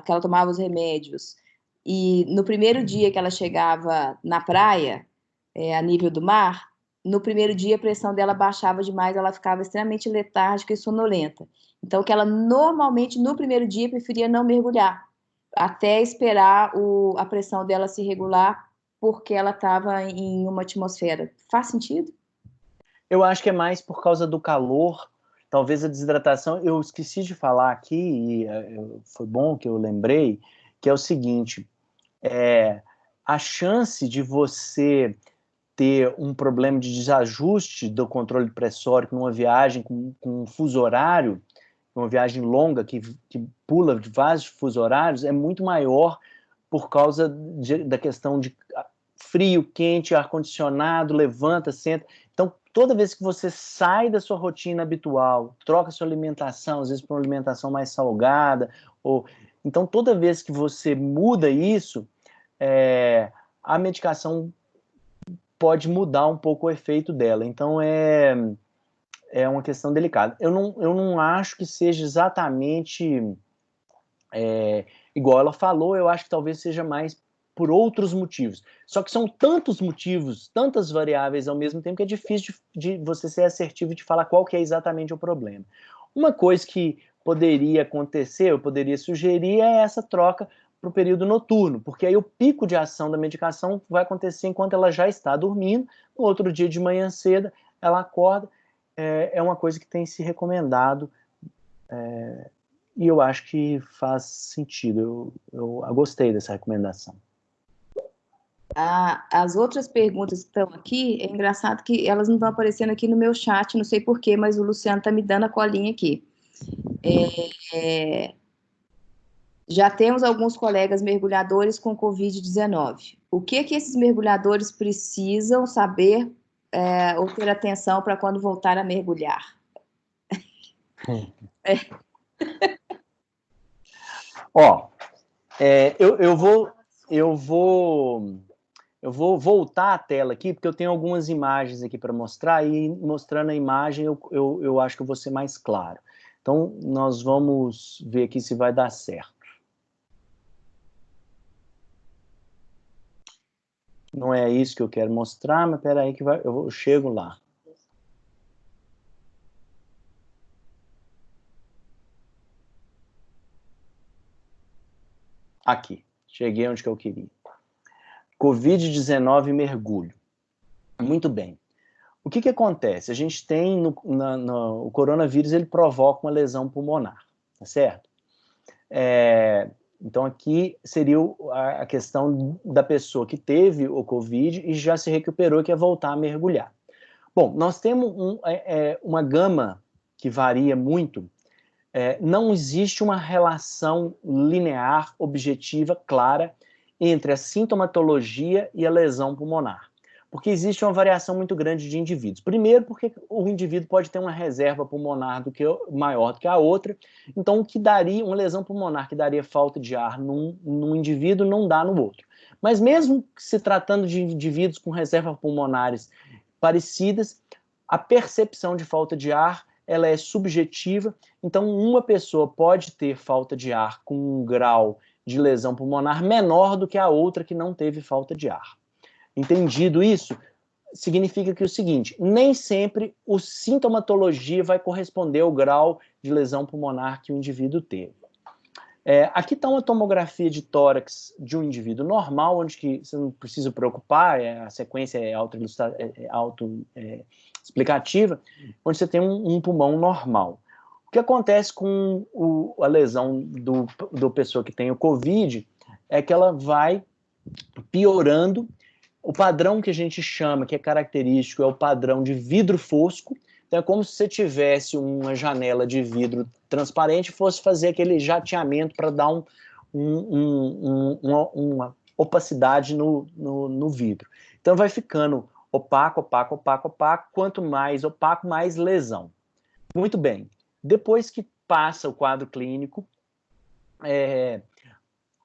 que ela tomava os remédios, e no primeiro dia que ela chegava na praia, a nível do mar, no primeiro dia a pressão dela baixava demais, ela ficava extremamente letárgica e sonolenta. Então, que ela normalmente no primeiro dia preferia não mergulhar, até esperar a pressão dela se regular, porque ela estava em uma atmosfera. Faz sentido?
Eu acho que é mais por causa do calor, talvez a desidratação. Eu esqueci de falar aqui, e foi bom que eu lembrei, que é o seguinte, a chance de você ter um problema de desajuste do controle pressórico numa viagem com um fuso horário, uma viagem longa que pula de vários fuso horários, é muito maior por causa da questão de frio, quente, ar-condicionado, levanta, senta. Então, toda vez que você sai da sua rotina habitual, troca sua alimentação, às vezes para uma alimentação mais salgada, então toda vez que você muda isso, a medicação pode mudar um pouco o efeito dela. Então, é uma questão delicada. Eu não acho que seja exatamente igual ela falou, eu acho que talvez seja mais por outros motivos. Só que são tantos motivos, tantas variáveis ao mesmo tempo, que é difícil de você ser assertivo e de falar qual que é exatamente o problema. Uma coisa que poderia acontecer, eu poderia sugerir, é essa troca para o período noturno, porque aí o pico de ação da medicação vai acontecer enquanto ela já está dormindo, no outro dia de manhã cedo ela acorda, é uma coisa que tem se recomendado, e eu acho que faz sentido, eu gostei dessa recomendação.
As outras perguntas que estão aqui, é engraçado que elas não estão aparecendo aqui no meu chat, não sei porquê, mas o Luciano está me dando a colinha aqui. Já temos alguns colegas mergulhadores com Covid-19. O que esses mergulhadores precisam saber ou ter atenção para quando voltar a mergulhar?
Eu vou voltar a tela aqui, porque eu tenho algumas imagens aqui para mostrar, e mostrando a imagem eu acho que eu vou ser mais claro. Então, nós vamos ver aqui se vai dar certo. Não é isso que eu quero mostrar, mas espera aí que eu chego lá. Aqui, cheguei onde que eu queria. Covid-19 mergulho. Muito bem. O que acontece? A gente tem, o coronavírus, ele provoca uma lesão pulmonar, tá certo? Então, aqui seria a questão da pessoa que teve o Covid e já se recuperou e quer voltar a mergulhar. Bom, nós temos uma gama que varia muito. Não existe uma relação linear, objetiva, clara entre a sintomatologia e a lesão pulmonar, porque existe uma variação muito grande de indivíduos. Primeiro, porque o indivíduo pode ter uma reserva pulmonar maior do que a outra, então o que daria, uma lesão pulmonar que daria falta de ar num indivíduo não dá no outro. Mas mesmo se tratando de indivíduos com reservas pulmonares parecidas, a percepção de falta de ar ela é subjetiva, então uma pessoa pode ter falta de ar com um grau de lesão pulmonar menor do que a outra que não teve falta de ar. Entendido isso, significa que é o seguinte, nem sempre a sintomatologia vai corresponder ao grau de lesão pulmonar que o indivíduo teve. Aqui está uma tomografia de tórax de um indivíduo normal, onde que você não precisa preocupar, a sequência é autoexplicativa, onde você tem um pulmão normal. O que acontece com a lesão do pessoa que tem o Covid é que ela vai piorando. O padrão que a gente chama, que é característico, é o padrão de vidro fosco. Então é como se você tivesse uma janela de vidro transparente e fosse fazer aquele jateamento para dar uma opacidade no vidro. Então vai ficando opaco, opaco, opaco, opaco. Quanto mais opaco, mais lesão. Muito bem. Depois que passa o quadro clínico,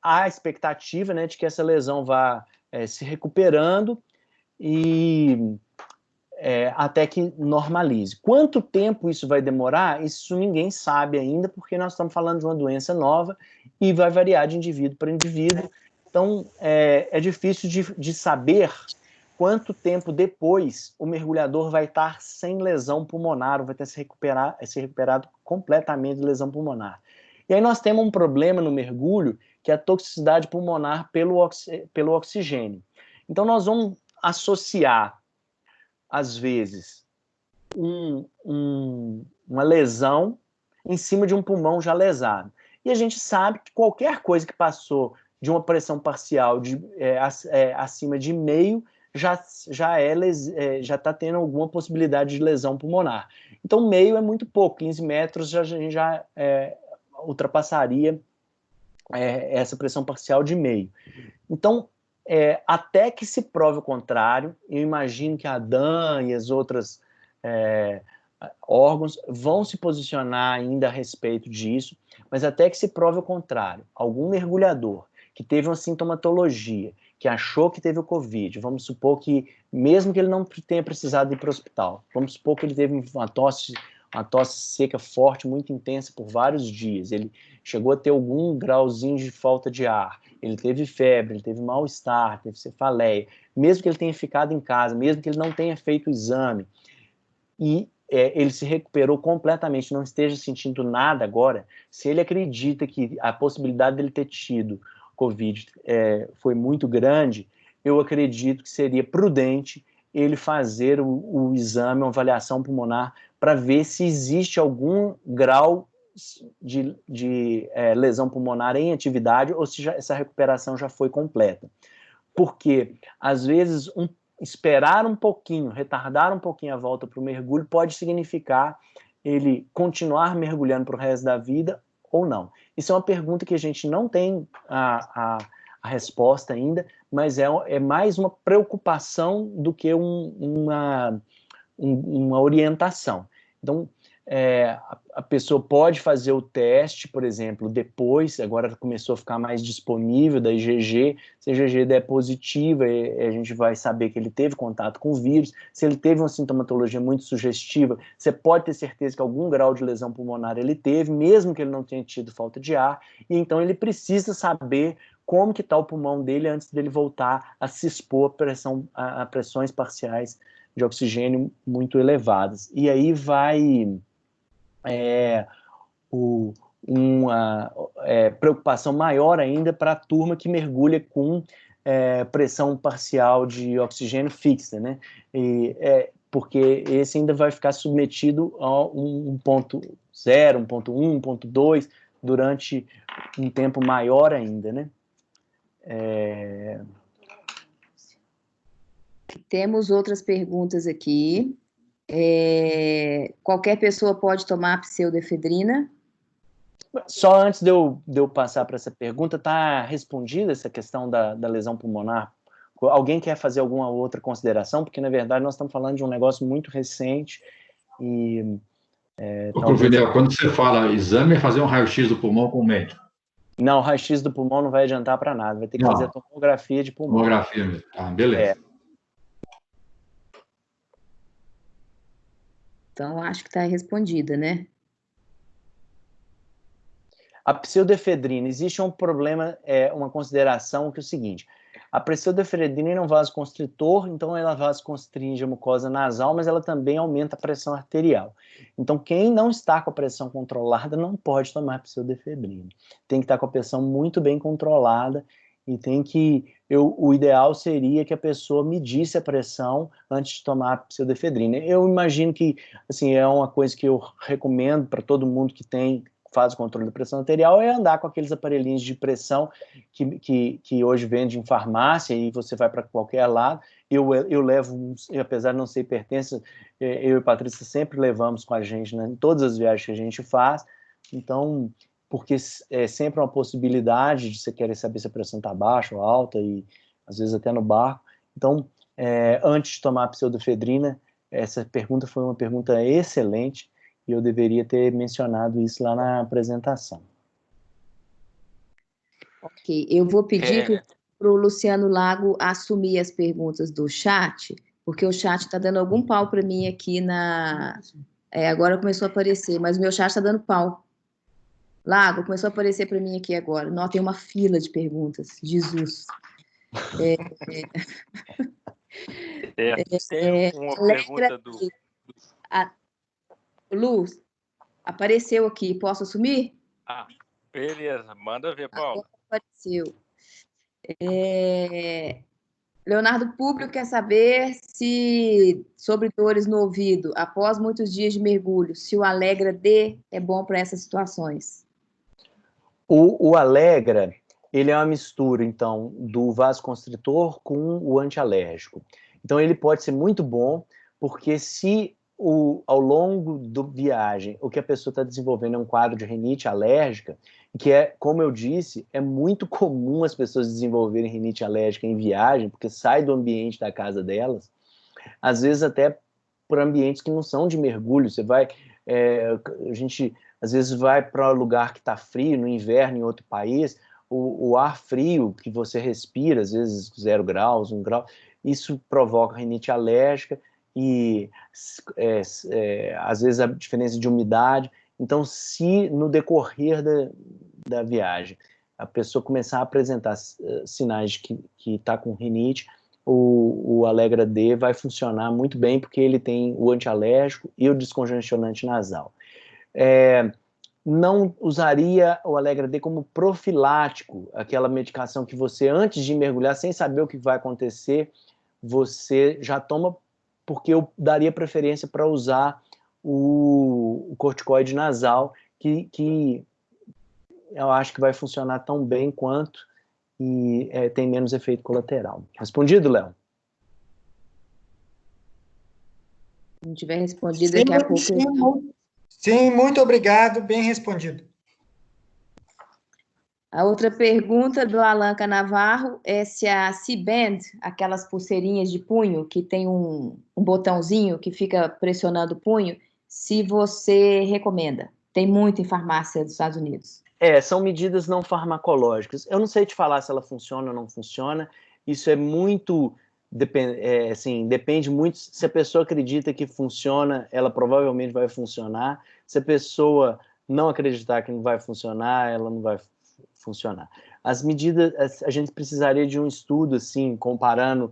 há a expectativa, né, de que essa lesão vá se recuperando e até que normalize. Quanto tempo isso vai demorar? Isso ninguém sabe ainda, porque nós estamos falando de uma doença nova e vai variar de indivíduo para indivíduo. Então, é difícil de saber quanto tempo depois o mergulhador vai estar sem lesão pulmonar, ou vai ter se recuperado completamente de lesão pulmonar. E aí nós temos um problema no mergulho, que é a toxicidade pulmonar pelo oxigênio. Então, nós vamos associar às vezes, uma lesão em cima de um pulmão já lesado. E a gente sabe que qualquer coisa que passou de uma pressão parcial acima de meio já está tendo alguma possibilidade de lesão pulmonar. Então, meio é muito pouco, 15 metros a gente já ultrapassaria essa pressão parcial de meio. Então, até que se prove o contrário, eu imagino que a ADAM e as outras órgãos vão se posicionar ainda a respeito disso, mas até que se prove o contrário, algum mergulhador que teve uma sintomatologia, que achou que teve o Covid, vamos supor que, mesmo que ele não tenha precisado ir para o hospital, vamos supor que ele teve uma tosse seca forte, muito intensa por vários dias, ele chegou a ter algum grauzinho de falta de ar, ele teve febre, ele teve mal-estar, teve cefaleia, mesmo que ele tenha ficado em casa, mesmo que ele não tenha feito o exame, e ele se recuperou completamente, não esteja sentindo nada agora, se ele acredita que a possibilidade dele ter tido Covid foi muito grande, eu acredito que seria prudente ele fazer o exame, uma avaliação pulmonar, para ver se existe algum grau de lesão pulmonar em atividade ou se essa recuperação já foi completa. Porque, às vezes, esperar um pouquinho, retardar um pouquinho a volta para o mergulho pode significar ele continuar mergulhando para o resto da vida ou não. Isso é uma pergunta que a gente não tem a resposta ainda, mas é mais uma preocupação do que uma orientação. Então, a pessoa pode fazer o teste, por exemplo, depois, agora começou a ficar mais disponível da IgG, se a IgG der positiva, a gente vai saber que ele teve contato com o vírus, se ele teve uma sintomatologia muito sugestiva, você pode ter certeza que algum grau de lesão pulmonar ele teve, mesmo que ele não tenha tido falta de ar, e então ele precisa saber como que está o pulmão dele antes dele voltar a se expor a pressões parciais de oxigênio muito elevadas. E aí vai o uma preocupação maior ainda para a turma que mergulha com pressão parcial de oxigênio fixa, né? Porque esse ainda vai ficar submetido a 1.0, 1.1, 1.2 durante um tempo maior ainda, né?
Temos outras perguntas aqui. Qualquer pessoa pode tomar pseudoefedrina?
Só antes de eu passar para essa pergunta, está respondida essa questão da lesão pulmonar? Alguém quer fazer alguma outra consideração? Porque, na verdade, nós estamos falando de um negócio muito recente e...
Cruvinel, quando você fala exame, é fazer um raio-x do pulmão com o médico?
Não, o raio-x do pulmão não vai adiantar para nada, vai ter que fazer a tomografia de pulmão.
Tomografia mesmo, tá, beleza.
Então, acho que está respondida, né?
A pseudoefedrina, existe um problema, uma consideração que é o seguinte: a pseudoefedrina é um vasoconstritor, então ela vasoconstringe a mucosa nasal, mas ela também aumenta a pressão arterial. Então, quem não está com a pressão controlada não pode tomar pseudoefedrina. Tem que estar com a pressão muito bem controlada e o ideal seria que a pessoa medisse a pressão antes de tomar a pseudoefedrina. Eu imagino que, assim, é uma coisa que eu recomendo para todo mundo que faz o controle da pressão arterial, é andar com aqueles aparelhinhos de pressão que hoje vende em farmácia e você vai para qualquer lado. Eu levo, apesar de não ser hipertensa, eu e a Patrícia sempre levamos com a gente, né, em todas as viagens que a gente faz. Então, porque é sempre uma possibilidade de você querer saber se a pressão está baixa ou alta, e às vezes até no barco. Então, antes de tomar a pseudoefedrina, essa pergunta foi uma pergunta excelente, e eu deveria ter mencionado isso lá na apresentação.
Ok, eu vou pedir para o Luciano Lago assumir as perguntas do chat, porque o chat está dando algum pau para mim aqui agora começou a aparecer, mas o meu chat está dando pau. Lago, começou a aparecer para mim aqui agora. Nossa, tem uma fila de perguntas. Jesus.
Tem uma pergunta do...
Luz, apareceu aqui. Posso assumir?
Beleza. Manda ver, Paulo.
Apareceu. Leonardo Público quer saber sobre dores no ouvido, após muitos dias de mergulho, se o Alegra D é bom para essas situações.
O Alegra, ele é uma mistura, então, do vasoconstritor com o antialérgico. Então, ele pode ser muito bom, porque se ao longo da viagem o que a pessoa está desenvolvendo é um quadro de rinite alérgica, que como eu disse, é muito comum as pessoas desenvolverem rinite alérgica em viagem, porque sai do ambiente da casa delas, às vezes até por ambientes que não são de mergulho. Você vai, a gente às vezes vai para um lugar que está frio, no inverno em outro país, o ar frio que você respira, às vezes 0 graus, 1 grau, isso provoca rinite alérgica, e às vezes a diferença de umidade. Então, se no decorrer da viagem a pessoa começar a apresentar sinais de que está com rinite, o Alegra D vai funcionar muito bem, porque ele tem o antialérgico e o descongestionante nasal. Não usaria o Alegra D como profilático, aquela medicação que você, antes de mergulhar, sem saber o que vai acontecer, você já toma, porque eu daria preferência para usar o corticoide nasal, que eu acho que vai funcionar tão bem quanto e tem menos efeito colateral. Respondido, Léo?
Se não tiver respondido, daqui a pouco...
Sim, muito obrigado, bem respondido.
A outra pergunta do Alan Canavarro é se a C-Band, aquelas pulseirinhas de punho, que tem um botãozinho que fica pressionando o punho, se você recomenda. Tem muito em farmácia dos Estados Unidos.
São medidas não farmacológicas. Eu não sei te falar se ela funciona ou não funciona. Isso é muito... depende muito. Se a pessoa acredita que funciona, ela provavelmente vai funcionar. Se a pessoa não acreditar que não vai funcionar, ela não vai funcionar. As medidas, a gente precisaria de um estudo, assim, comparando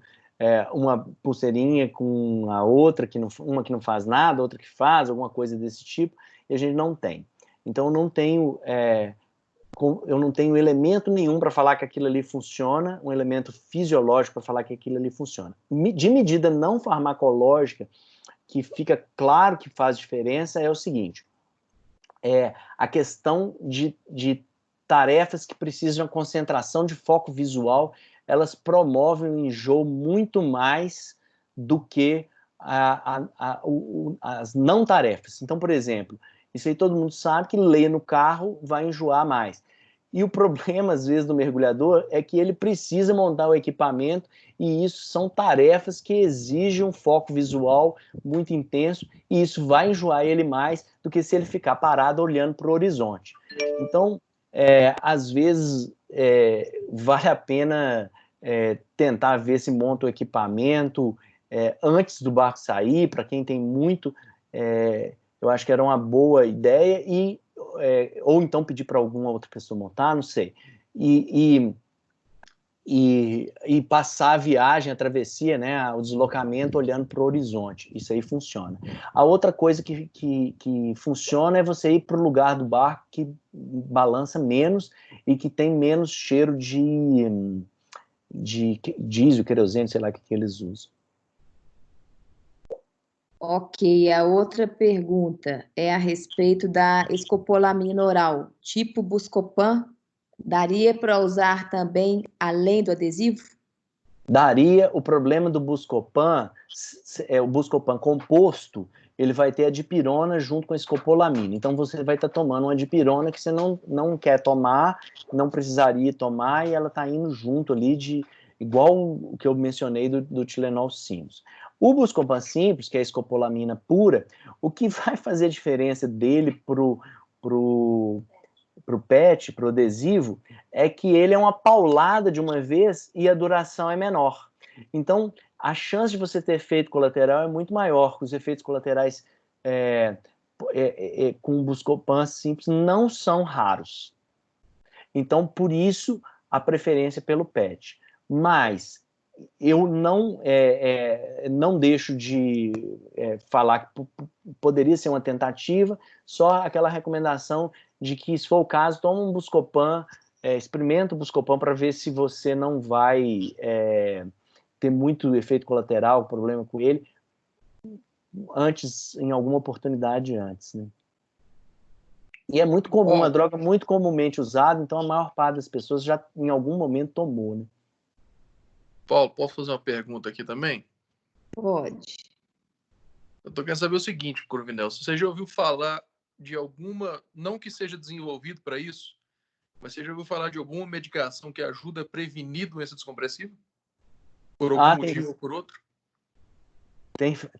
uma pulseirinha com a outra, uma que não faz nada, outra que faz, alguma coisa desse tipo, e a gente não tem. Então, eu não tenho elemento nenhum para falar que aquilo ali funciona, um elemento fisiológico para falar que aquilo ali funciona. De medida não farmacológica, que fica claro que faz diferença, é o seguinte, a questão de tarefas que precisam de concentração de foco visual, elas promovem um enjoo muito mais do que as não tarefas. Então, por exemplo, isso aí todo mundo sabe que ler no carro vai enjoar mais. E o problema, às vezes, do mergulhador é que ele precisa montar o equipamento e isso são tarefas que exigem um foco visual muito intenso e isso vai enjoar ele mais do que se ele ficar parado olhando para o horizonte. Então, às vezes, vale a pena tentar ver se monta o equipamento antes do barco sair, para quem tem muito, eu acho que era uma boa ideia, ou então pedir para alguma outra pessoa montar, não sei. E passar a viagem, a travessia, né, o deslocamento olhando para o horizonte. Isso aí funciona. A outra coisa que funciona é você ir para o lugar do barco que balança menos e que tem menos cheiro de diesel, querosene, sei lá o que eles usam.
Ok, a outra pergunta é a respeito da escopolamina oral, tipo Buscopan. Daria para usar também além do adesivo?
Daria. O problema do Buscopan, o Buscopan composto, ele vai ter a dipirona junto com a escopolamina. Então, você vai estar tomando uma dipirona que você não quer tomar, não precisaria tomar, e ela está indo junto ali, igual o que eu mencionei do Tilenol Simples. O Buscopan Simples, que é a escopolamina pura, o que vai fazer diferença dele pro PET, pro adesivo, é que ele é uma paulada de uma vez e a duração é menor. Então, a chance de você ter efeito colateral é muito maior. Os efeitos colaterais com o Buscopan Simples não são raros. Então, por isso, a preferência pelo PET. Mas eu não deixo de falar que poderia ser uma tentativa, só aquela recomendação de que, se for o caso, toma um Buscopan, experimenta o Buscopan para ver se você não vai ter muito efeito colateral, problema com ele, em alguma oportunidade antes, né? E é muito comum, uma droga muito comumente usada, então a maior parte das pessoas já em algum momento tomou, né?
Paulo, posso fazer uma pergunta aqui também?
Pode.
Eu tô querendo saber o seguinte, Cruvinel, se você já ouviu falar de alguma, não que seja desenvolvido para isso, mas você já ouviu falar de alguma medicação que ajuda a prevenir doença descompressiva? Por algum motivo ou por outro?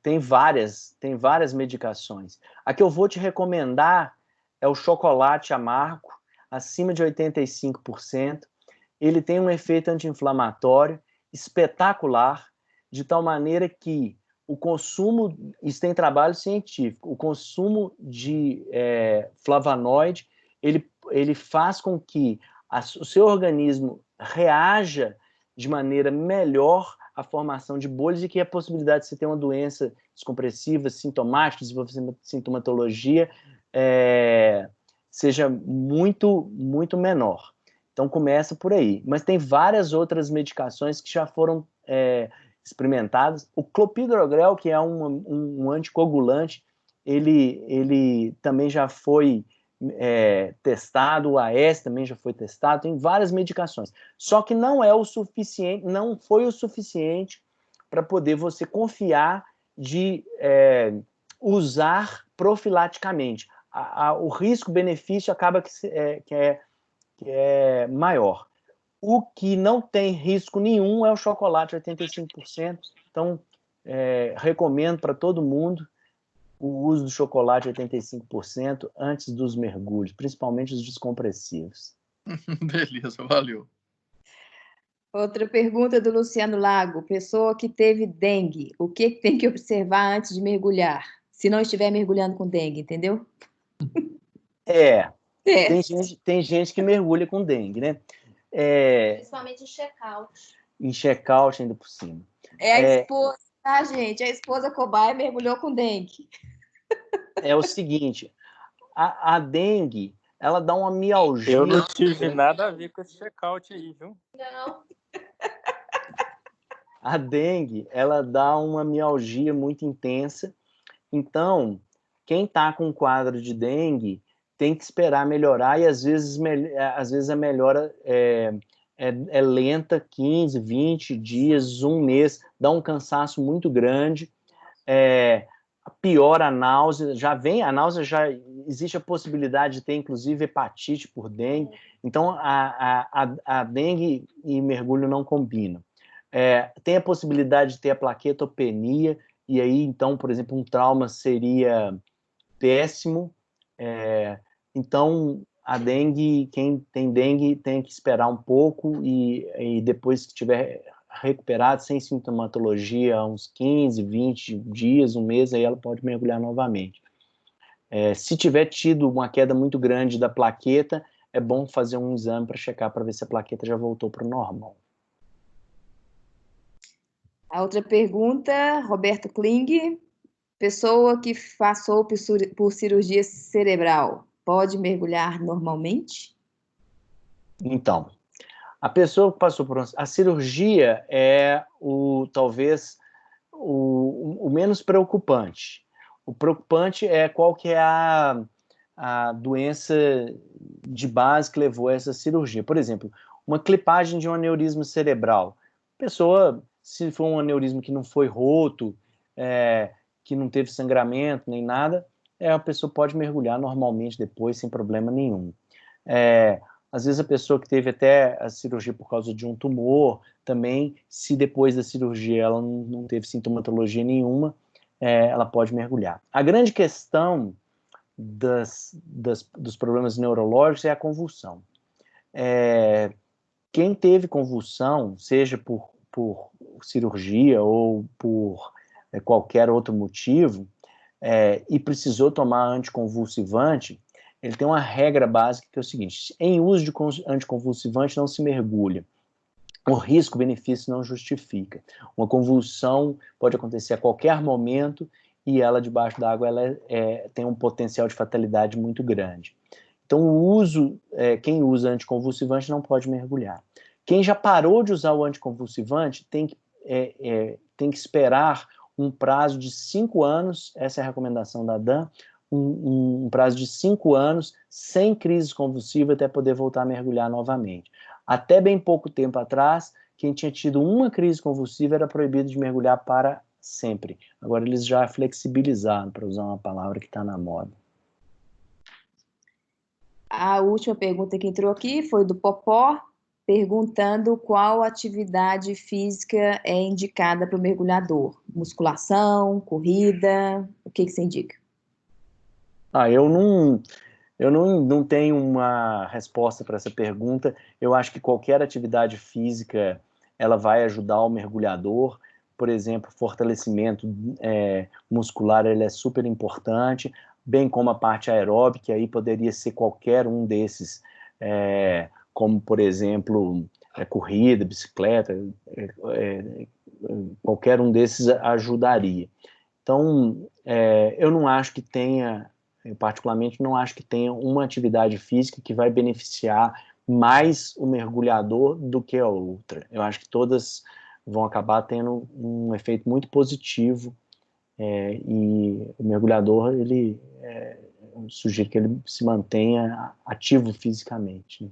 Tem várias medicações. A que eu vou te recomendar é o chocolate amargo, acima de 85%. Ele tem um efeito anti-inflamatório espetacular, de tal maneira que o consumo, isso tem trabalho científico, o consumo de flavonoide, ele faz com que o seu organismo reaja de maneira melhor à formação de bolhas e que a possibilidade de você ter uma doença descompressiva, sintomática, desenvolver sintomatologia, seja muito, muito menor. Então, começa por aí. Mas tem várias outras medicações que já foram experimentadas. O clopidogrel, que é um anticoagulante, ele também já foi testado, o AS também já foi testado, tem várias medicações. Só que não foi o suficiente para poder você confiar de usar profilaticamente. O risco-benefício acaba que é maior. O que não tem risco nenhum é o chocolate 85%. Então, recomendo para todo mundo o uso do chocolate 85% antes dos mergulhos, principalmente os descompressivos.
Beleza, valeu.
Outra pergunta do Luciano Lago. Pessoa que teve dengue, o que tem que observar antes de mergulhar? Se não estiver mergulhando com dengue, entendeu?
Tem gente que mergulha com dengue, né?
Principalmente em check-out.
Em check-out ainda por cima.
A esposa, tá, gente? A esposa cobaia mergulhou com dengue.
É o seguinte, A dengue, ela dá uma mialgia.
Eu não tive nada a ver com esse check-out aí, viu?
Não.
A dengue, ela dá uma mialgia muito intensa. Então, quem está com um quadro de dengue tem que esperar melhorar, e às vezes a melhora é lenta, 15, 20 dias, um mês, dá um cansaço muito grande, piora a náusea, já existe a possibilidade de ter, inclusive, hepatite por dengue. Então, a dengue e mergulho não combinam. Tem a possibilidade de ter a plaquetopenia, e aí, então, por exemplo, um trauma seria péssimo. Então, a dengue, quem tem dengue tem que esperar um pouco e depois que tiver recuperado, sem sintomatologia, uns 15, 20 dias, um mês, aí ela pode mergulhar novamente. Se tiver tido uma queda muito grande da plaqueta, é bom fazer um exame para checar, para ver se a plaqueta já voltou para o normal.
A outra pergunta, Roberto Kling. Pessoa que passou por cirurgia cerebral, pode mergulhar normalmente?
Então, a pessoa que passou por a cirurgia é talvez o menos preocupante. O preocupante é qual que é a doença de base que levou a essa cirurgia. Por exemplo, uma clipagem de um aneurisma cerebral. A pessoa, se for um aneurisma que não foi roto, que não teve sangramento nem nada, a pessoa pode mergulhar normalmente depois, sem problema nenhum. Às vezes a pessoa que teve até a cirurgia por causa de um tumor, também, se depois da cirurgia ela não teve sintomatologia nenhuma, ela pode mergulhar. A grande questão dos problemas neurológicos é a convulsão. Quem teve convulsão, seja por cirurgia ou por qualquer outro motivo, e precisou tomar anticonvulsivante, ele tem uma regra básica que é o seguinte: em uso de anticonvulsivante não se mergulha. O risco-benefício não justifica. Uma convulsão pode acontecer a qualquer momento e ela, debaixo d'água, tem um potencial de fatalidade muito grande. Então, quem usa anticonvulsivante não pode mergulhar. Quem já parou de usar o anticonvulsivante tem que esperar um prazo de 5 anos, essa é a recomendação da DAN, um prazo de 5 anos, sem crise convulsiva, até poder voltar a mergulhar novamente. Até bem pouco tempo atrás, quem tinha tido uma crise convulsiva era proibido de mergulhar para sempre. Agora eles já flexibilizaram, para usar uma palavra que está na moda.
A última pergunta que entrou aqui foi do Popó, perguntando qual atividade física é indicada para o mergulhador. Musculação, corrida, o que você indica?
Eu não tenho uma resposta para essa pergunta. Eu acho que qualquer atividade física ela vai ajudar o mergulhador. Por exemplo, fortalecimento muscular ele é super importante, bem como a parte aeróbica, aí poderia ser qualquer um desses, como, por exemplo, corrida, bicicleta, qualquer um desses ajudaria. Então, eu não acho que tenha, particularmente, não acho que tenha uma atividade física que vai beneficiar mais o mergulhador do que a outra. Eu acho que todas vão acabar tendo um efeito muito positivo, e o mergulhador, eu sugiro que ele se mantenha ativo fisicamente, né?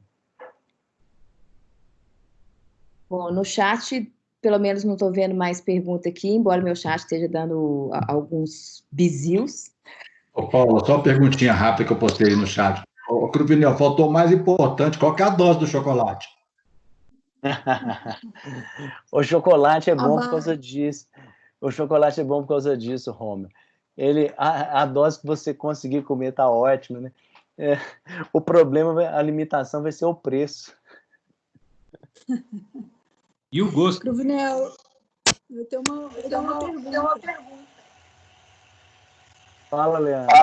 Bom, no chat, pelo menos não estou vendo mais pergunta aqui, embora meu chat esteja dando alguns bizios.
Ô, Paulo, só uma perguntinha rápida que eu postei aí no chat. Ô, Cruvinel, faltou o mais importante. Qual que é a dose do chocolate?
O chocolate é bom por causa disso. O chocolate é bom por causa disso, Homer. A dose que você conseguir comer tá ótima, né? O problema, a limitação vai ser o preço.
E o gosto?
Cruvinel, eu tenho uma pergunta.
Fala, Leandro.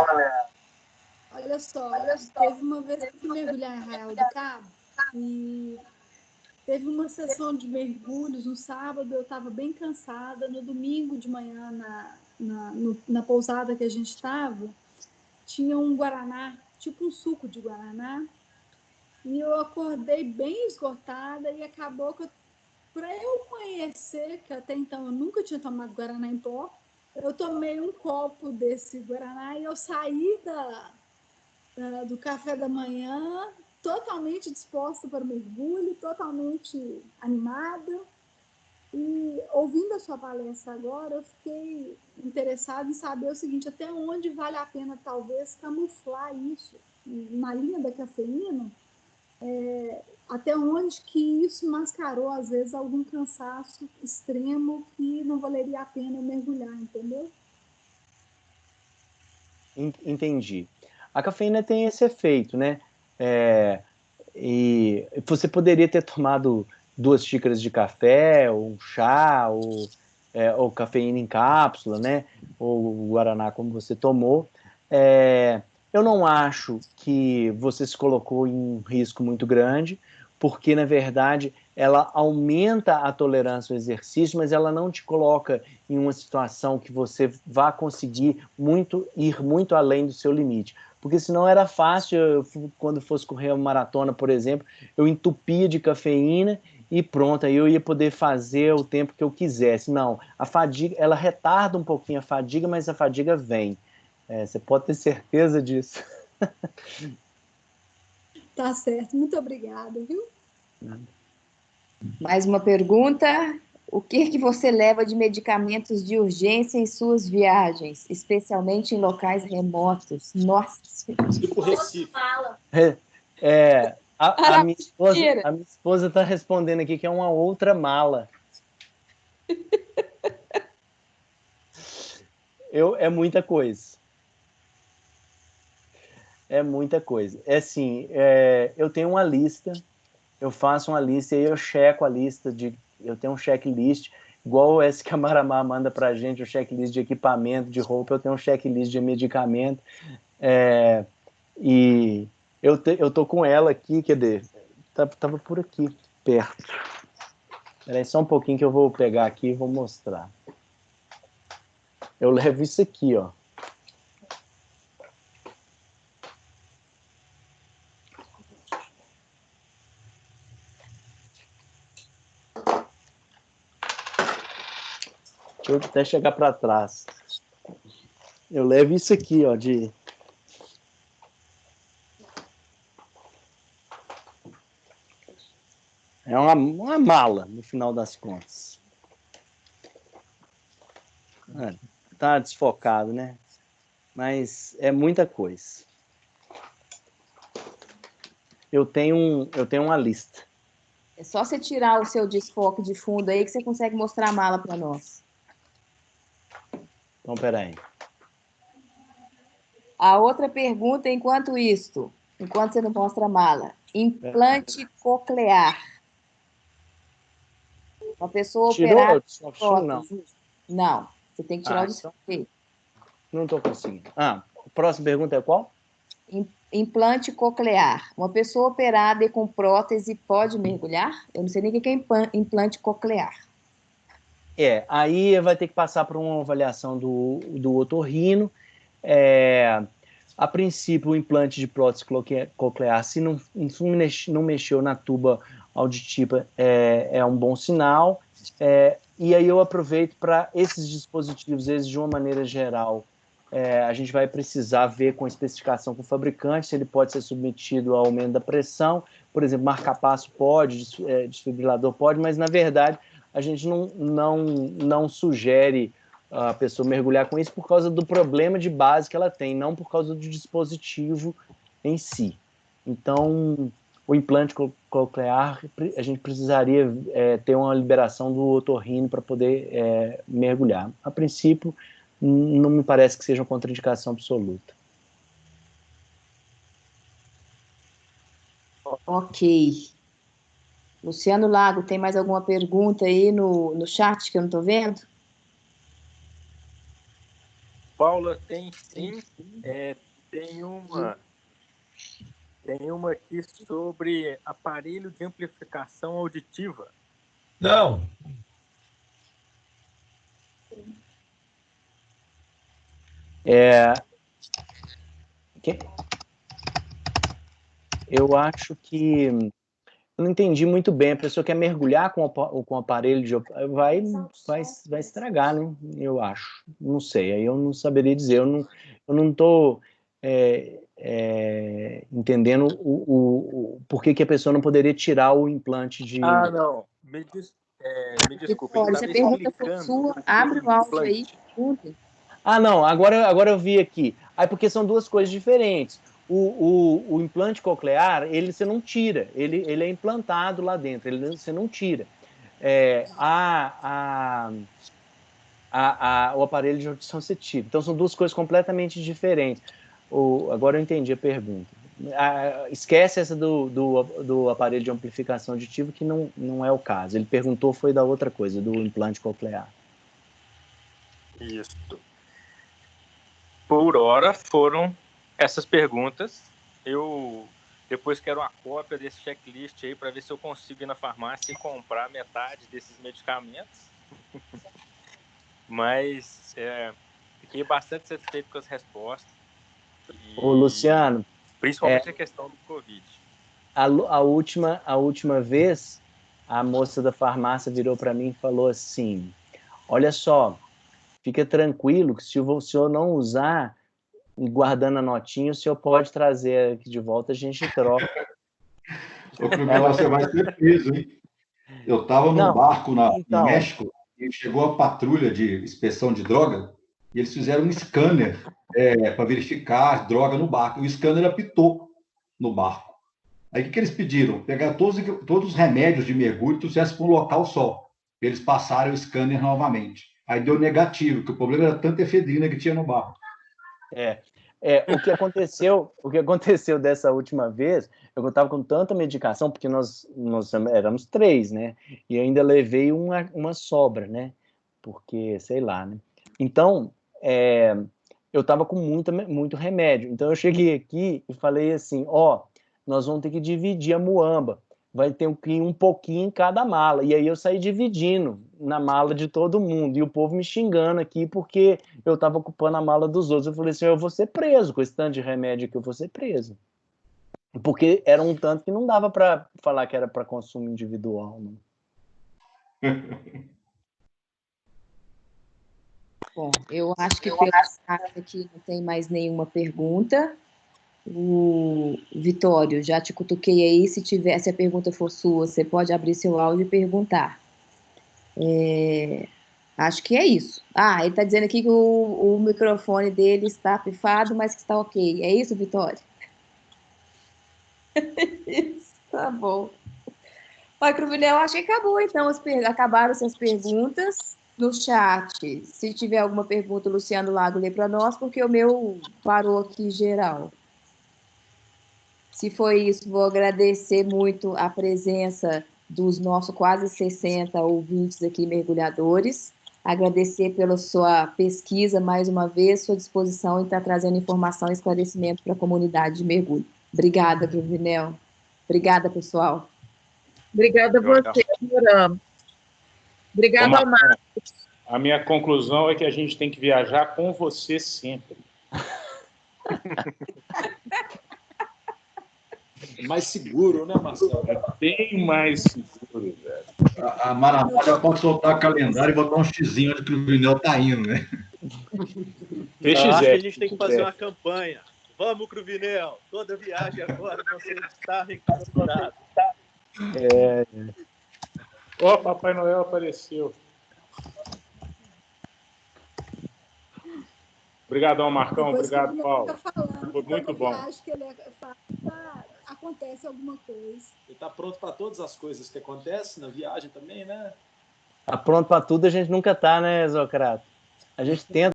Olha só, teve uma vez que eu fui mergulhar em Arraial do Cabo e teve uma sessão de mergulhos no sábado, eu estava bem cansada. No domingo de manhã, na pousada que a gente estava, tinha um guaraná tipo um suco de guaraná. E eu acordei bem esgotada e acabou que, para eu conhecer, que até então eu nunca tinha tomado guaraná em pó, eu tomei um copo desse guaraná e eu saí do café da manhã totalmente disposta para o mergulho, totalmente animada. E ouvindo a sua palestra agora, eu fiquei interessada em saber o seguinte, até onde vale a pena, talvez, camuflar isso na linha da cafeína, até onde que isso mascarou, às vezes, algum cansaço extremo que não valeria a pena mergulhar, entendeu?
Entendi. A cafeína tem esse efeito, né? E você poderia ter tomado 2 xícaras de café, ou um chá, ou cafeína em cápsula, né? Ou guaraná, como você tomou. Eu não acho que você se colocou em um risco muito grande, porque, na verdade, ela aumenta a tolerância ao exercício, mas ela não te coloca em uma situação que você vá conseguir ir muito além do seu limite. Porque senão era fácil, quando fosse correr uma maratona, por exemplo, eu entupia de cafeína e pronto, aí eu ia poder fazer o tempo que eu quisesse. Não, a fadiga, ela retarda um pouquinho a fadiga, mas a fadiga vem. Você pode ter certeza disso.
Tá certo, muito obrigada, viu?
Mais uma pergunta. O que você leva de medicamentos de urgência em suas viagens, especialmente em locais remotos? Nossa Senhora.
Tipo Recife.
A minha esposa está respondendo aqui que é uma outra mala. É muita coisa. É muita coisa. Assim, eu tenho uma lista, eu faço uma lista e aí eu checo a lista eu tenho um checklist, igual esse que a Maramá manda pra gente, o checklist de equipamento, de roupa, eu tenho um checklist de medicamento, e eu tô com ela aqui, cadê? Tava por aqui, perto. Peraí, só um pouquinho que eu vou pegar aqui e vou mostrar. Eu levo isso aqui, ó. Deixa eu até chegar para trás. Eu levo isso aqui, ó, É uma mala, no final das contas. Tá desfocado, né? Mas é muita coisa. Eu tenho uma lista.
É só você tirar o seu desfoque de fundo aí que você consegue mostrar a mala para nós.
Então, peraí.
A outra pergunta, enquanto você não mostra a mala. Implante coclear. Uma pessoa operada com prótese. Não, você tem que tirar o desfoque.
Não estou conseguindo. A próxima pergunta é qual?
Implante coclear. Uma pessoa operada e com prótese pode mergulhar? Eu não sei nem o que é implante coclear.
Aí vai ter que passar por uma avaliação do otorrino. A princípio, o implante de prótese coclear, se não mexeu na tuba auditiva, é um bom sinal. E aí eu aproveito para esses dispositivos, de uma maneira geral, a gente vai precisar ver com especificação com o fabricante se ele pode ser submetido ao aumento da pressão. Por exemplo, marca-passo pode, desfibrilador pode, mas, na verdade, a gente não sugere a pessoa mergulhar com isso por causa do problema de base que ela tem, não por causa do dispositivo em si. Então, o implante coclear, a gente precisaria ter uma liberação do otorrino para poder mergulhar. A princípio, não me parece que seja uma contraindicação absoluta.
Ok. Luciano Lago, tem mais alguma pergunta aí no chat que eu não estou vendo?
Paula, tem sim. Tem uma aqui sobre aparelho de amplificação auditiva.
Não.
Eu acho que eu não entendi muito bem. A pessoa quer mergulhar com o aparelho vai estragar, né? Eu acho. Não sei. Aí eu não saberia dizer. Eu não estou entendendo o porquê que a pessoa não poderia tirar o implante de.
Ah, não. Me desculpe.
Olha, se a pergunta for sua, abre o áudio aí.
Ah, não. Agora eu vi aqui. Aí porque são duas coisas diferentes. O implante coclear, você não tira, ele é implantado lá dentro, você não tira. O aparelho de audição você tira. Então são duas coisas completamente diferentes. Agora eu entendi a pergunta. Esquece essa do aparelho de amplificação auditiva, que não é o caso. Ele perguntou foi da outra coisa, do implante coclear.
Isso. Por hora foram essas perguntas. Eu depois quero uma cópia desse checklist aí para ver se eu consigo ir na farmácia e comprar metade desses medicamentos. Mas fiquei bastante satisfeito com as respostas.
Ô, Luciano.
Principalmente a questão do Covid.
A última vez, a moça da farmácia virou para mim e falou assim: olha só, fica tranquilo que se o senhor não usar, guardando a notinha, o senhor pode trazer aqui de volta, a gente troca.
Ô, Cruvinel, você vai ser preso, hein? Eu estava num barco no México e chegou a patrulha de inspeção de droga e eles fizeram um scanner para verificar droga no barco. O scanner apitou no barco. Aí o que eles pediram? Pegar todos os remédios de mergulho e trouxesse para um local só. Eles passaram o scanner novamente. Aí deu negativo, porque o problema era tanta efedrina que tinha no barco.
O que aconteceu dessa última vez, eu estava com tanta medicação, porque nós éramos 3, né? E ainda levei uma sobra, né? Porque, sei lá, né? Então, eu estava com muito remédio. Então, eu cheguei aqui e falei assim, nós vamos ter que dividir a muamba. Vai ter que ir um pouquinho em cada mala. E aí eu saí dividindo na mala de todo mundo. E o povo me xingando aqui porque eu estava ocupando a mala dos outros. Eu falei assim, eu vou ser preso com esse tanto de remédio aqui, eu vou ser preso. Porque era um tanto que não dava para falar que era para consumo individual. Né?
Bom, eu acho que pelo chat aqui não tem mais nenhuma pergunta. O Vitório, já te cutuquei aí, se a pergunta for sua, você pode abrir seu áudio e perguntar. Acho que é isso. Ele está dizendo aqui que o microfone dele está pifado, mas que está ok. É isso, Vitório? Isso, tá bom. Oi, Cruvinel, acho que acabou, então, acabaram-se as perguntas no chat. Se tiver alguma pergunta, o Luciano Lago lê para nós, porque o meu parou aqui geral. Se foi isso, vou agradecer muito a presença dos nossos quase 60 ouvintes aqui, mergulhadores. Agradecer pela sua pesquisa, mais uma vez, sua disposição em estar trazendo informação e esclarecimento para a comunidade de mergulho. Obrigada, Cruvinel. Obrigada, pessoal.
Obrigada a você, Moram. Obrigada ao Marcos.
A minha conclusão é que a gente tem que viajar com você sempre.
Mais seguro, né, Marcelo?
É bem mais seguro, velho.
A Maravilha pode soltar o calendário e botar um xizinho onde que o Cruvinel tá indo, né?
Eu acho que a gente tem que fazer uma campanha. Vamos, Cruvinel! Toda viagem agora você está recapturado.
Papai Noel apareceu. Obrigadão, Marcão. Obrigado, Paulo. Foi muito bom.
Acho que ele acontece alguma coisa.
Ele está pronto para todas as coisas que acontecem na viagem também, né?
Tá pronto para tudo, a gente nunca tá, né, Zocrato? A gente tenta.